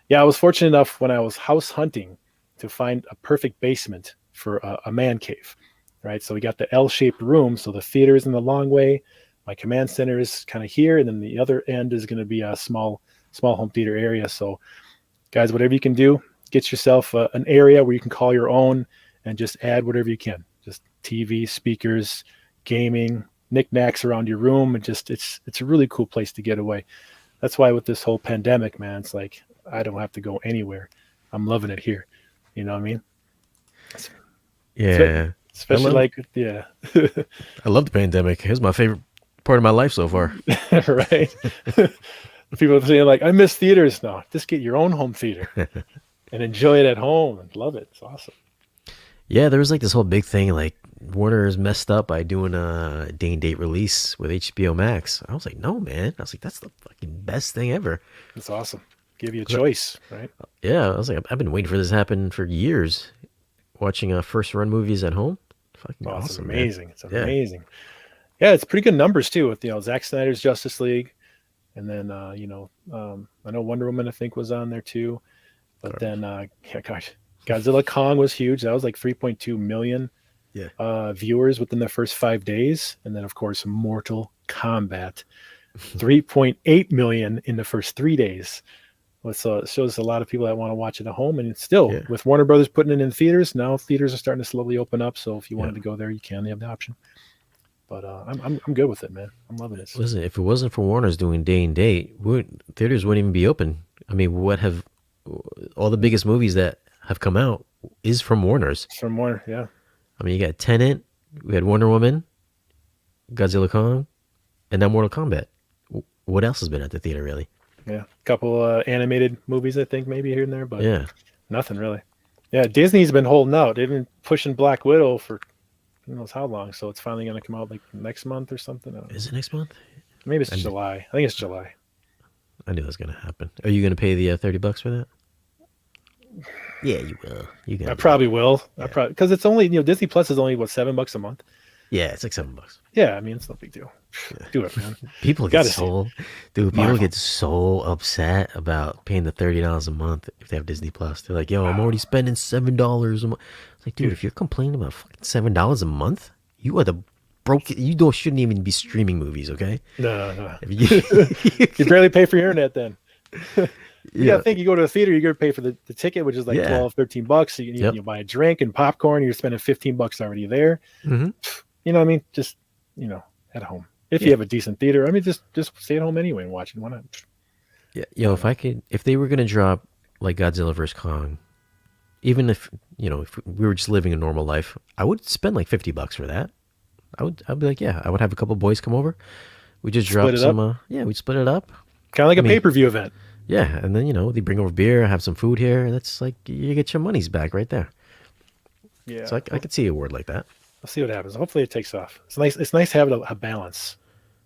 Speaker 2: yeah, I was fortunate enough when I was house hunting to find a perfect basement for a man cave, right? So we got the L-shaped room. So the theater is in the long way. My command center is kind of here. And then the other end is going to be a small home theater area. So guys, whatever you can do, get yourself an area where you can call your own and just add whatever you can. Just TV, speakers, gaming, knickknacks around your room. And just, it's a really cool place to get away. That's why with this whole pandemic, man, it's like, I don't have to go anywhere. I'm loving it here. You know what I mean?
Speaker 1: Yeah.
Speaker 2: Especially
Speaker 1: I love the pandemic. It was my favorite part of my life so far.
Speaker 2: Right. People are saying like, I miss theaters. No, just get your own home theater and enjoy it at home and love it. It's awesome.
Speaker 1: Yeah, there was like this whole big thing, like Warner is messed up by doing a day and date release with HBO Max. I was like, no, man. I was like, that's the fucking best thing ever.
Speaker 2: It's awesome. Give you a choice, right?
Speaker 1: Yeah, I was like, I've been waiting for this to happen for years. Watching first run movies at home. Fucking awesome.
Speaker 2: It's amazing.
Speaker 1: Man.
Speaker 2: It's amazing. Yeah, it's pretty good numbers too with Zack Snyder's Justice League. And then I know Wonder Woman I think was on there too. But then Godzilla Kong was huge. That was like 3.2 million viewers within the first 5 days. And then of course Mortal Kombat 3.8 million in the first 3 days. So it shows a lot of people that want to watch it at home, and it's still with Warner Brothers putting it in theaters. Now theaters are starting to slowly open up. So if you wanted to go there, you can. You have the option. But I'm good with it, man. I'm loving it.
Speaker 1: Listen, if it wasn't for Warner's doing day and date, theaters wouldn't even be open. I mean, all the biggest movies that have come out is from Warner's.
Speaker 2: It's from Warner, yeah.
Speaker 1: I mean, you got Tenet, we had Wonder Woman, Godzilla Kong, and now Mortal Kombat. What else has been at the theater, really?
Speaker 2: Yeah, a couple animated movies, I think, maybe here and there, but nothing really. Yeah, Disney's been holding out. They've been pushing Black Widow for who knows how long, so it's finally going to come out like next month or something.
Speaker 1: Is it next month?
Speaker 2: Maybe it's July. I think it's July.
Speaker 1: I knew that was going to happen. Are you going to pay the $30 for that? Yeah, you will.
Speaker 2: I probably will. Yeah. Because it's only Disney Plus is only $7 a month.
Speaker 1: Yeah, it's like $7.
Speaker 2: Yeah, I mean it's no big deal. Do it, man.
Speaker 1: People get so upset about paying the $30 a month if they have Disney Plus. They're like, "Yo, I'm already spending $7 a month." It's like, dude, if you're complaining about fucking $7 a month, you are the broke. You shouldn't even be streaming movies, okay?
Speaker 2: No. You barely pay for your internet then. I think you go to a theater, you're going to pay for the ticket, which is like $12-13. So you buy a drink and popcorn, you're spending $15 already there.
Speaker 1: Mm-hmm.
Speaker 2: You know what I mean? Just, at home. If you have a decent theater, I mean, just stay at home anyway and watch it. Why not?
Speaker 1: Yeah. If they were going to drop like Godzilla vs. Kong, even if we were just living a normal life, I would spend like $50 for that. I'd be like, I would have a couple boys come over. We just drop some, we'd split it up.
Speaker 2: Kind of like a pay-per-view event.
Speaker 1: Yeah, and then they bring over beer, have some food here, and that's like you get your money's back right there. Yeah, so I could see a word like that.
Speaker 2: I'll see what happens. Hopefully, it takes off. It's nice. It's nice to have a balance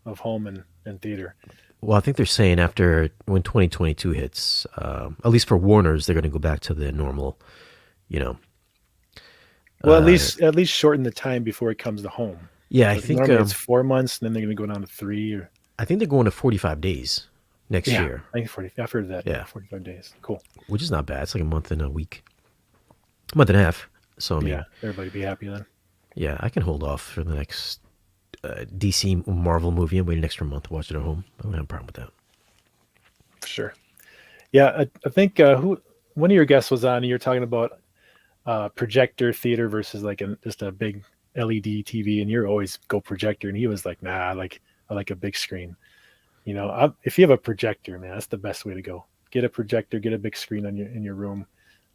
Speaker 2: of home and theater.
Speaker 1: Well, I think they're saying after when 2022 hits, at least for Warner's, they're going to go back to the normal,
Speaker 2: Well, at least shorten the time before it comes to home.
Speaker 1: Yeah, I think
Speaker 2: normally it's 4 months, and then they're going to go down to 3.
Speaker 1: I think they're going to 45 days. Next year.
Speaker 2: I think 40. I've heard that. Yeah, 45 days. Cool.
Speaker 1: Which is not bad. It's like a month and a week. A month and a half. So, I mean.
Speaker 2: Everybody be happy then.
Speaker 1: Yeah, I can hold off for the next DC Marvel movie and wait an extra month to watch it at home. I don't have a problem with that.
Speaker 2: For sure. Yeah, I think one of your guests was on, and you're talking about projector theater versus like just a big LED TV, and you're always go projector, and he was like, nah, I like a big screen. If you have a projector, man, that's the best way to go. Get a projector, get a big screen in your room.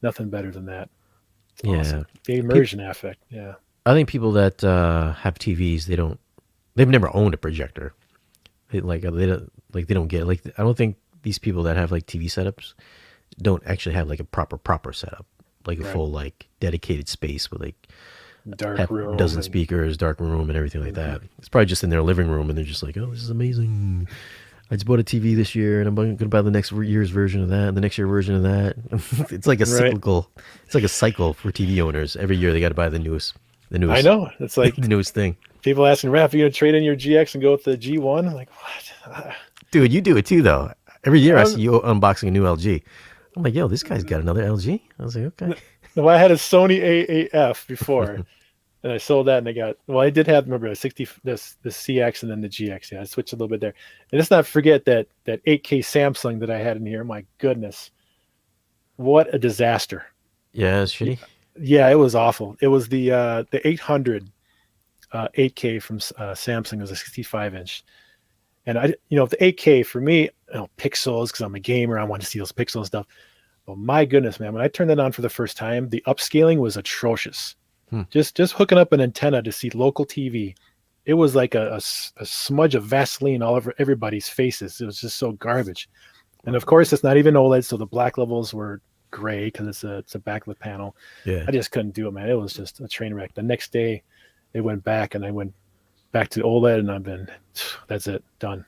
Speaker 2: Nothing better than that. It's awesome. The immersion effect. Yeah.
Speaker 1: I think people that have TVs, they've never owned a projector. They don't get it. Like, I don't think these people that have like TV setups don't actually have like a proper setup, like a full like dedicated space with like
Speaker 2: dark room,
Speaker 1: dozen speakers, dark room, and everything like that. It's probably just in their living room, and they're just like, "Oh, this is amazing! I just bought a TV this year, and I'm going to buy the next year's version of that, and the next year version of that." It's like a cyclical. It's like a cycle for TV owners. Every year they got to buy the newest.
Speaker 2: I know. It's like
Speaker 1: the newest thing.
Speaker 2: People asking, Raph, are you going to trade in your GX and go with the G1? I'm like, what?
Speaker 1: Dude, you do it too, though. Every year I
Speaker 2: Um,
Speaker 1: see you unboxing a new LG. I'm like, yo, this guy's got another LG. I was like, okay.
Speaker 2: well, I had a Sony A8F before, and I sold that, and I got. Well, I did have remember a 60 the CX and then the GX. Yeah, I switched a little bit there. And let's not forget that 8K Samsung that I had in here. My goodness, what a disaster!
Speaker 1: Yeah, it's shitty.
Speaker 2: Yeah, it was awful. It was the 800 8K from Samsung. It was a 65-inch. And the 8K for me, pixels, because I'm a gamer, I want to see those pixel stuff. But my goodness, man, when I turned that on for the first time, the upscaling was atrocious. Just hooking up an antenna to see local TV, it was like a smudge of Vaseline all over everybody's faces. It was just so garbage. And of course, it's not even OLED, so the black levels were gray because it's a backlit panel.
Speaker 1: Yeah.
Speaker 2: I just couldn't do it, man. It was just a train wreck. The next day, it went back, and I went back to OLED, and that's it, done.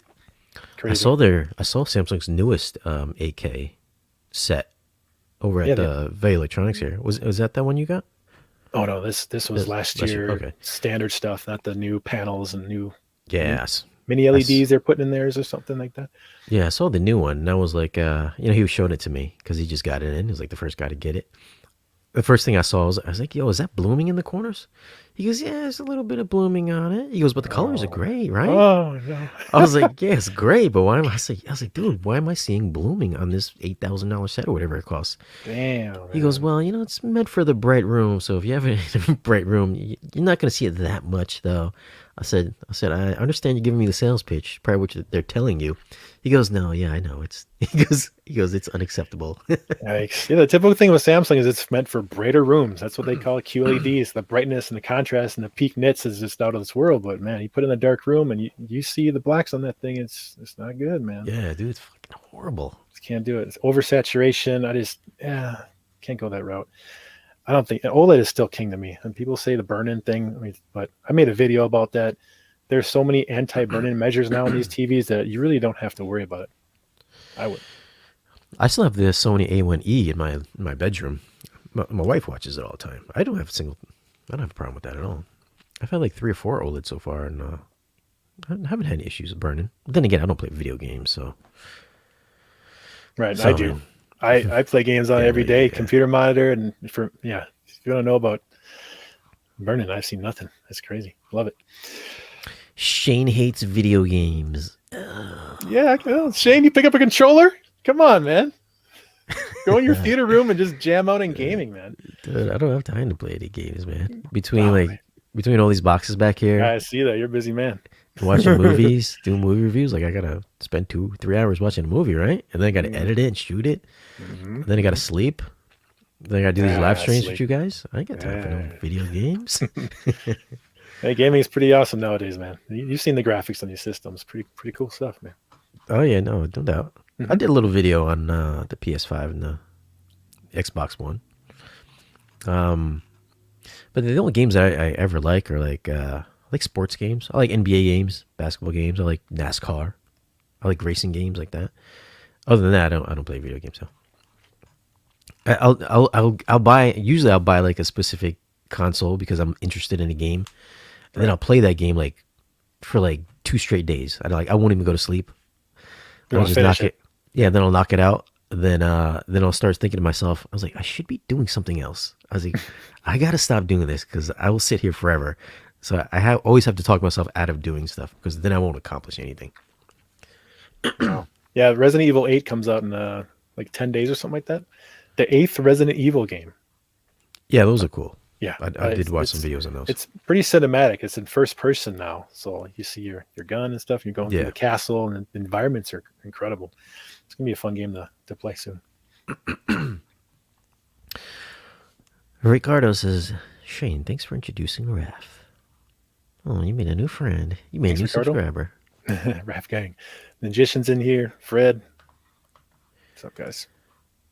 Speaker 2: Crazy.
Speaker 1: I saw Samsung's newest 8K set over at the Vay Electronics here. Was that one you got?
Speaker 2: Oh no, this was last year.
Speaker 1: Okay. Standard
Speaker 2: stuff, not the new panels and new
Speaker 1: mini
Speaker 2: LEDs they're putting in theirs or something like that.
Speaker 1: Yeah, I saw the new one, and I was like, he was showing it to me because he just got it in. He was like the first guy to get it. The first thing I saw I was like, yo, is that blooming in the corners? He goes, yeah, there's a little bit of blooming on it. He goes, but the colors are great, right?
Speaker 2: Oh, no.
Speaker 1: I was like, yeah, it's great, but why am I like, dude, why am I seeing blooming on this $8,000 set or whatever it costs?
Speaker 2: Damn. Man.
Speaker 1: He goes, well, it's meant for the bright room, so if you have a bright room, you're not going to see it that much, though. I said, I understand you're giving me the sales pitch, probably what they're telling you. He goes, no, yeah, I know. He goes, it's unacceptable.
Speaker 2: Yikes. Yeah, the typical thing with Samsung is it's meant for brighter rooms. That's what they call QLEDs. The brightness and the contrast and the peak nits is just out of this world. But man, you put it in a dark room and you see the blacks on that thing. It's not good, man.
Speaker 1: Yeah, dude, it's fucking horrible.
Speaker 2: Just can't do it. It's oversaturation. Can't go that route. I don't think OLED is still king to me. And people say the burn-in thing, but I made a video about that. There's so many anti-burn-in measures now in these TVs that you really don't have to worry about it. I
Speaker 1: still have the Sony A1E in my bedroom. My wife watches it all the time. I don't have a problem with that at all. I've had like 3 or 4 OLED so far, and I haven't had any issues with burning. But then again, I don't play video games, so.
Speaker 2: Right, I do. I play games on it every day, computer monitor, and if you want to know about burning, I've seen nothing. That's crazy. Love it.
Speaker 1: Shane hates video games.
Speaker 2: Yeah, Shane, you pick up a controller? Come on, man. Go in your theater room and just jam out in gaming, man.
Speaker 1: Dude, I don't have time to play any games, man. Between all these boxes back here.
Speaker 2: I see that. You're a busy man.
Speaker 1: Watching movies, doing movie reviews. Like, I got to spend 2-3 hours watching a movie, right? And then I got to edit it and shoot it. And then I got to sleep. Then I got to do these live streams with you guys. I ain't got time for no video games.
Speaker 2: Hey, gaming is pretty awesome nowadays, man. You've seen the graphics on these systems. Pretty cool stuff, man.
Speaker 1: Oh, yeah, no doubt. I did a little video on the PS5 and the Xbox One. But the only games that I ever like are like sports games. I like NBA games, basketball games. I like NASCAR. I like racing games like that. Other than that, I don't play video games. So I'll buy like a specific console because I'm interested in a game, and then I'll play that game like for like 2 straight days. I won't even go to sleep. I'll just knock it. Yeah, then I'll knock it out. Then I'll start thinking to myself, I was like, I should be doing something else. I was like, I got to stop doing this because I will sit here forever. So I always have to talk myself out of doing stuff because then I won't accomplish anything.
Speaker 2: Yeah, Resident Evil 8 comes out in like 10 days or something like that. The 8th Resident Evil game.
Speaker 1: Yeah, those are cool.
Speaker 2: Yeah,
Speaker 1: I did watch some videos on those.
Speaker 2: It's pretty cinematic. It's in first person now, so you see your gun and stuff. You're going through the castle, and the environments are incredible. It's gonna be a fun game to play soon.
Speaker 1: Ricardo says, Shane, thanks for introducing Raf. Oh, you made a new friend. You made a new subscriber.
Speaker 2: Raf gang. Magician's in here. Fred. What's up, guys?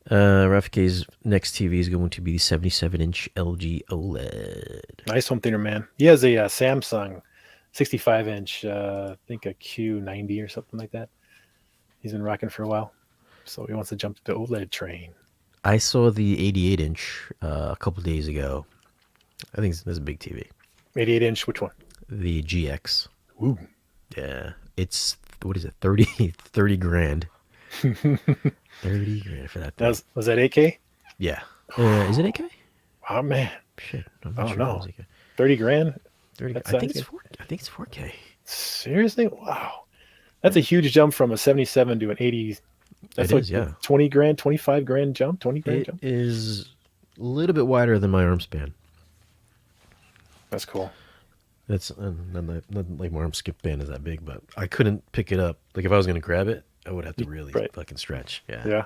Speaker 1: Rafcave's next TV is going to be the 77-inch LG OLED.
Speaker 2: Nice home theater, man. He has a Samsung 65-inch, I think a Q90 or something like that. He's been rocking for a while, so he wants to jump to the OLED train.
Speaker 1: I saw the 88-inch a couple days ago. I think that's a big TV.
Speaker 2: 88-inch, which one?
Speaker 1: the GX.
Speaker 2: Ooh.
Speaker 1: Yeah, it's what is it? 30 grand. 30 grand for that thing.
Speaker 2: Was that 8K?
Speaker 1: Yeah. Is it 8K?
Speaker 2: Oh man.
Speaker 1: Shit, I'm
Speaker 2: I
Speaker 1: not
Speaker 2: don't
Speaker 1: sure. If it
Speaker 2: know.
Speaker 1: was 8K.
Speaker 2: 30 grand?
Speaker 1: 30.
Speaker 2: That
Speaker 1: I think
Speaker 2: sounds
Speaker 1: it's
Speaker 2: good.
Speaker 1: 4. I think it's 4K.
Speaker 2: Seriously? Wow. That's a huge jump from a 77 to an 80. That's
Speaker 1: It
Speaker 2: like
Speaker 1: is, yeah.
Speaker 2: 20 grand, 25 grand jump, 20 grand
Speaker 1: It
Speaker 2: jump.
Speaker 1: is a little bit wider than my arm span.
Speaker 2: That's cool.
Speaker 1: That's not like my arm skip band is that big, but I couldn't pick it up. Like if I was gonna grab it, I would have to really
Speaker 2: Right.
Speaker 1: fucking stretch. Yeah.
Speaker 2: Yeah.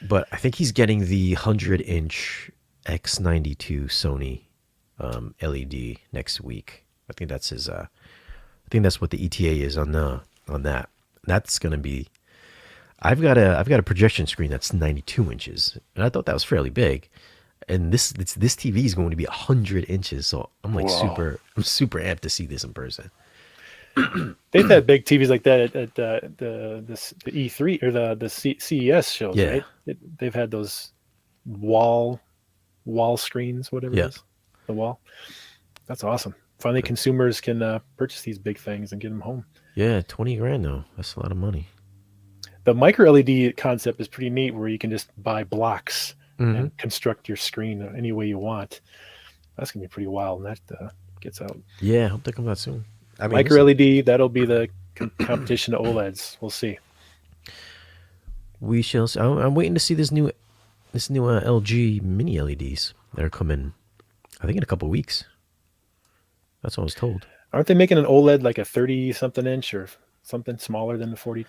Speaker 1: But I think he's getting the 100-inch X92 Sony LED next week. I think that's his. I think that's what the ETA is on that. That's gonna be. I've got a projection screen that's 92 inches, and I thought that was fairly big. And this TV is going to be 100 inches, so I'm like
Speaker 2: Whoa.
Speaker 1: super amped to see this in person.
Speaker 2: They've had big TVs like that at the E3 or the CES shows,
Speaker 1: Yeah.
Speaker 2: right? They've had those wall screens, whatever
Speaker 1: Yeah.
Speaker 2: it is, the wall. That's awesome. Finally, consumers can purchase these big things and get them home.
Speaker 1: Yeah, 20 grand though. That's a lot of money.
Speaker 2: The micro LED concept is pretty neat, where you can just buy blocks
Speaker 1: Mm-hmm.
Speaker 2: and construct your screen any way you want. That's gonna be pretty wild when that gets out.
Speaker 1: Yeah, I hope that comes out soon. I mean,
Speaker 2: Micro
Speaker 1: listen,
Speaker 2: LED, that'll be the competition to OLEDs. We'll see.
Speaker 1: we shall. I'm waiting to see this new LG mini LEDs that are coming. I think in a couple of weeks. That's what I was told.
Speaker 2: Aren't they making an OLED like a 30 something inch or something smaller than the 40?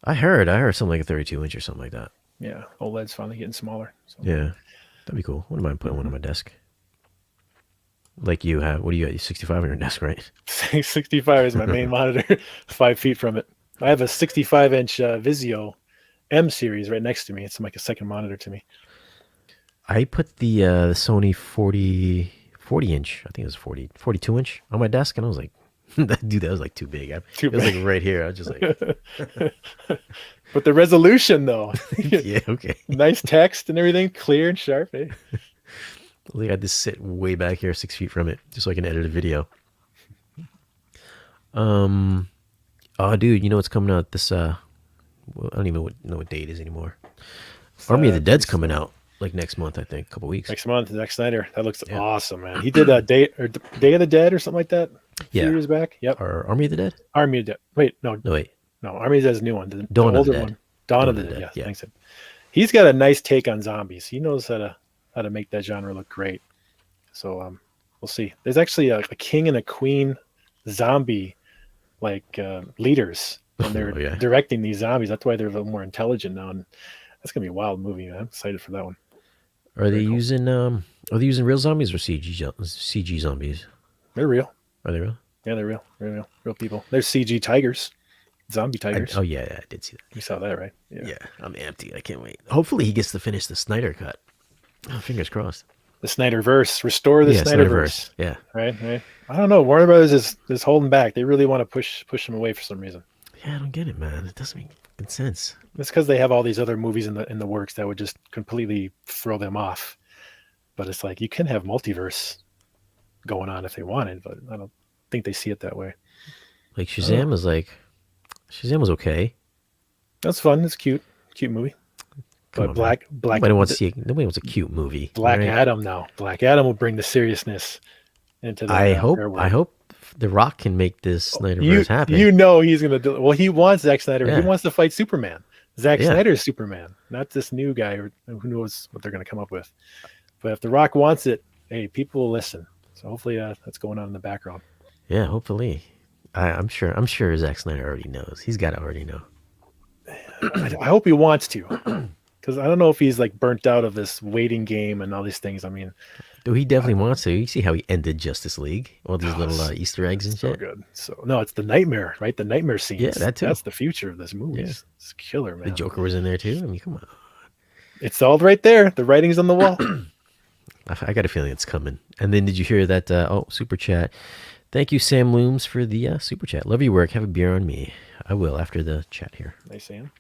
Speaker 1: I heard something like a 32 inch or something like that.
Speaker 2: Yeah, OLED's finally getting smaller. So.
Speaker 1: Yeah, that'd be cool. Wouldn't mind putting one on my desk. Like you have. What do you got? 65 on your desk, right?
Speaker 2: 65 is my main monitor, 5 feet from it. I have a 65-inch Vizio M series right next to me. It's like a second monitor to me.
Speaker 1: I put the Sony 40 inch. I think it was 42 inch on my desk, and I was like, dude, that was like too big. It was like right here. I was just like,
Speaker 2: But the resolution, though,
Speaker 1: yeah, okay.
Speaker 2: nice text and everything, clear and sharp. Eh?
Speaker 1: I had to sit way back here, 6 feet from it, just so I can edit a video. Oh, dude, you know what's coming out this? Well, I don't even know what day it is anymore. Army of the Dead's coming out like next month, I think, a couple weeks.
Speaker 2: Next month, Zack Snyder. That looks awesome, man. He did a Day of the Dead or something like that. A few years back. Yep.
Speaker 1: Or Army of the Dead?
Speaker 2: Army of the Dead. Wait, no,
Speaker 1: wait.
Speaker 2: No, Army of the Dead's a new one. The
Speaker 1: Dawn of the
Speaker 2: older
Speaker 1: Dead.
Speaker 2: one. Dawn of the Dead. Yeah, thanks. He's got a nice take on zombies. He knows how to make that genre look great. So we'll see. There's actually a king and a queen zombie leaders, and they're directing these zombies. That's why they're a little more intelligent now, and that's gonna be a wild movie, man. I'm excited for that one.
Speaker 1: Are they using real zombies or CG zombies?
Speaker 2: They're real.
Speaker 1: Are they real?
Speaker 2: Yeah, they're real. Real people. There's CG tigers, zombie tigers.
Speaker 1: Yeah, I did see that.
Speaker 2: You saw that, right?
Speaker 1: Yeah, I'm empty. I can't wait. Hopefully, he gets to finish the Snyder cut. Oh, fingers crossed.
Speaker 2: The Snyder Verse, restore the Snyder Verse.
Speaker 1: Yeah,
Speaker 2: right. I don't know. Warner Brothers is holding back. They really want to push them away for some reason.
Speaker 1: Yeah, I don't get it, man. It doesn't make good sense.
Speaker 2: It's because they have all these other movies in the works that would just completely throw them off. But it's like you can have multiverse going on if they wanted, but I don't think they see it that way.
Speaker 1: Like Shazam was okay.
Speaker 2: That's fun. It's cute movie. But Black
Speaker 1: nobody wants a cute movie.
Speaker 2: Black Adam now. Black Adam will bring the seriousness into the
Speaker 1: I hope The Rock can make this Snyder Verse happen.
Speaker 2: You know he's gonna do it. Well, he wants Zack Snyder. Yeah. He wants to fight Superman. Zack Snyder's Superman, not this new guy who knows what they're gonna come up with. But if The Rock wants it, hey, people will listen. So hopefully that's going on in the background.
Speaker 1: Yeah, hopefully. I'm sure Zack Snyder already knows. He's got to already know.
Speaker 2: I hope he wants to, because I don't know if he's like burnt out of this waiting game and all these things. I mean,
Speaker 1: he definitely wants to. You see how he ended Justice League? All these little Easter eggs and shit.
Speaker 2: So good. So no, it's the nightmare, right? The nightmare scenes.
Speaker 1: Yeah, that too.
Speaker 2: That's the future of this movie.
Speaker 1: Yeah.
Speaker 2: It's killer, man.
Speaker 1: The Joker was in there too. I mean, come on.
Speaker 2: It's all right there. The writing's on the wall.
Speaker 1: I got a feeling it's coming. And then did you hear that? Super chat. Thank you, Sam Looms, for the super chat. Love your work. Have a beer on me. I will after the chat here.
Speaker 2: Nice, Sam.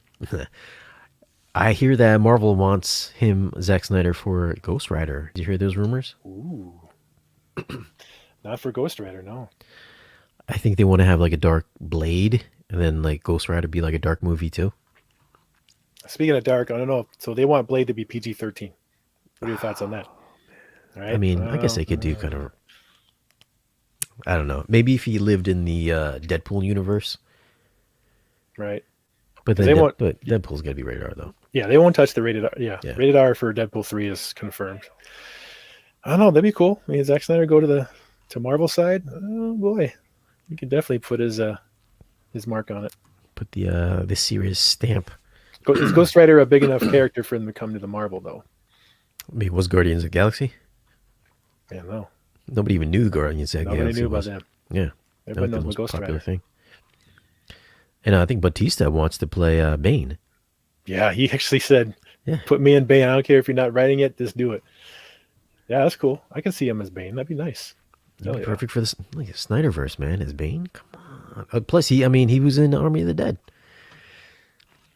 Speaker 1: I hear that Marvel wants Zack Snyder, for Ghost Rider. Did you hear those rumors?
Speaker 2: Ooh. Not for Ghost Rider, no.
Speaker 1: I think they want to have like a dark Blade, and then like Ghost Rider be like a dark movie too.
Speaker 2: Speaking of dark, I don't know. So they want Blade to be PG-13. What are your thoughts on that? All right.
Speaker 1: I mean, I guess they could do kind of. I don't know. Maybe if he lived in the Deadpool universe.
Speaker 2: Right.
Speaker 1: But then
Speaker 2: they won't.
Speaker 1: but Deadpool's gotta be rated R though.
Speaker 2: Yeah, they won't touch the rated R. Yeah,
Speaker 1: Yeah.
Speaker 2: rated R for Deadpool 3 is confirmed. I don't know. That'd be cool. I mean, Zack Snyder go to Marvel side. Oh boy, he can definitely put his mark on it.
Speaker 1: Put the serious stamp.
Speaker 2: Is Ghost Rider a big enough character for him to come to the Marvel though?
Speaker 1: I mean, was Guardians of the Galaxy?
Speaker 2: Yeah, no.
Speaker 1: Nobody even knew Guardians of the
Speaker 2: Nobody
Speaker 1: Galaxy
Speaker 2: knew about
Speaker 1: was.
Speaker 2: them.
Speaker 1: Yeah,
Speaker 2: Everybody knows
Speaker 1: the
Speaker 2: about
Speaker 1: most
Speaker 2: Ghost
Speaker 1: popular
Speaker 2: Rider.
Speaker 1: thing. And I think Batista wants to play Bane.
Speaker 2: Yeah, he actually said,
Speaker 1: Yeah.
Speaker 2: "Put me in Bane. I don't care if you're not writing it. Just do it." Yeah, that's cool. I can see him as Bane. That'd be nice.
Speaker 1: That'd be
Speaker 2: yeah.
Speaker 1: perfect for this. Like a Snyder Verse, man, as Bane. Come on. Plus, he was in Army of the Dead.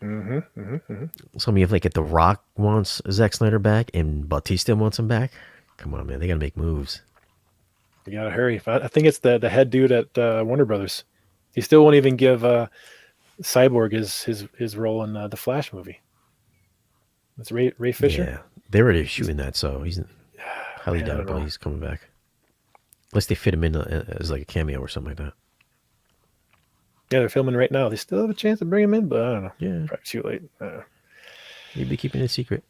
Speaker 1: So I mean, if like if The Rock wants Zack Snyder back and Batista wants him back, come on, man, they gotta make moves.
Speaker 2: You gotta hurry. I think it's the head dude at Warner Brothers. He still won't even give Cyborg his role in the Flash movie. It's Ray Fisher.
Speaker 1: Yeah, they're already shooting that, so he's highly
Speaker 2: Man, I don't
Speaker 1: doubtable
Speaker 2: know.
Speaker 1: he's coming back. Unless they fit him in as like a cameo or something like that.
Speaker 2: Yeah, they're filming right now. They still have a chance to bring him in, but I don't know.
Speaker 1: Yeah,
Speaker 2: Probably too late.
Speaker 1: you'd be keeping it secret.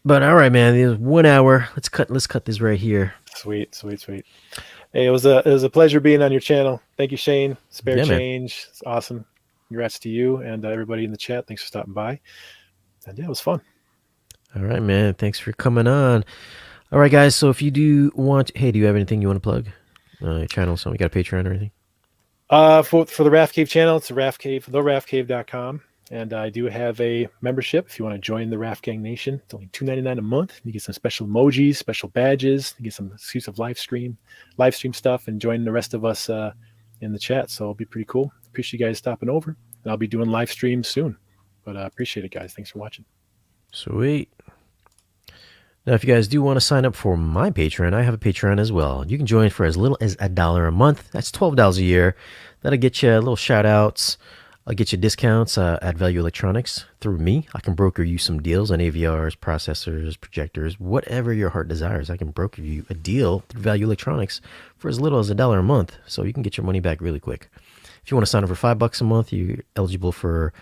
Speaker 1: But all right, man, there's 1 hour. Let's cut this right here.
Speaker 2: Sweet. Hey, it was a pleasure being on your channel. Thank you, Shane.
Speaker 1: Yeah, man.
Speaker 2: SpareChange. It's awesome. Congrats to you and everybody in the chat. Thanks for stopping by. And yeah, it was fun.
Speaker 1: All right, man. Thanks for coming on. All right, guys. So if you do you have anything you want to plug? Your channel, something? You got a Patreon or anything?
Speaker 2: For the Rafcave channel, it's Rafcave, therafcave.com. And I do have a membership if you want to join the Raf Gang Nation. It's only $2.99 a month. You get some special emojis, special badges. You get some exclusive live stream stuff, and join the rest of us in the chat. So it'll be pretty cool. Appreciate you guys stopping over. And I'll be doing live streams soon. But I appreciate it, guys. Thanks for watching.
Speaker 1: Sweet. Now, if you guys do want to sign up for my Patreon, I have a Patreon as well. You can join for as little as $1 a month. That's $12 a year. That'll get you little shout outs. I'll get you discounts at Value Electronics through me. I can broker you some deals on AVRs, processors, projectors, whatever your heart desires. I can broker you a deal through Value Electronics for as little as $1 a month, so you can get your money back really quick. If you want to sign up for $5 a month, you're eligible for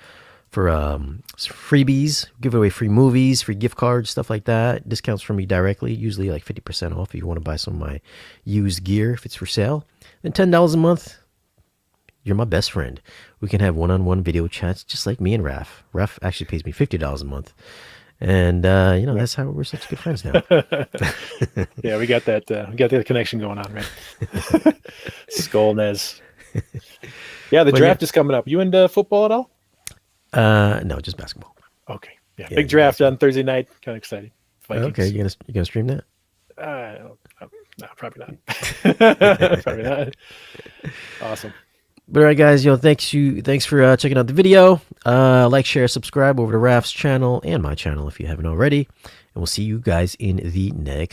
Speaker 1: freebies, give away free movies, free gift cards, stuff like that. Discounts from me directly, usually like 50% off if you want to buy some of my used gear if it's for sale. Then $10 a month, you're my best friend. We can have one-on-one video chats just like me and Raf. Raf actually pays me $50 a month. And, that's how we're such good friends now.
Speaker 2: Yeah, we got that. We got the connection going on, right? Skull Nez. Yeah, the draft is coming up. You into football at all?
Speaker 1: No, just basketball.
Speaker 2: Okay. Yeah, big draft on Thursday night. Kind of excited. Vikings.
Speaker 1: Okay, you gonna stream that?
Speaker 2: No, probably not. Probably not. Awesome.
Speaker 1: But all right, guys, thanks for checking out the video. Like, share, subscribe over to Raf's channel and my channel if you haven't already. And we'll see you guys in the next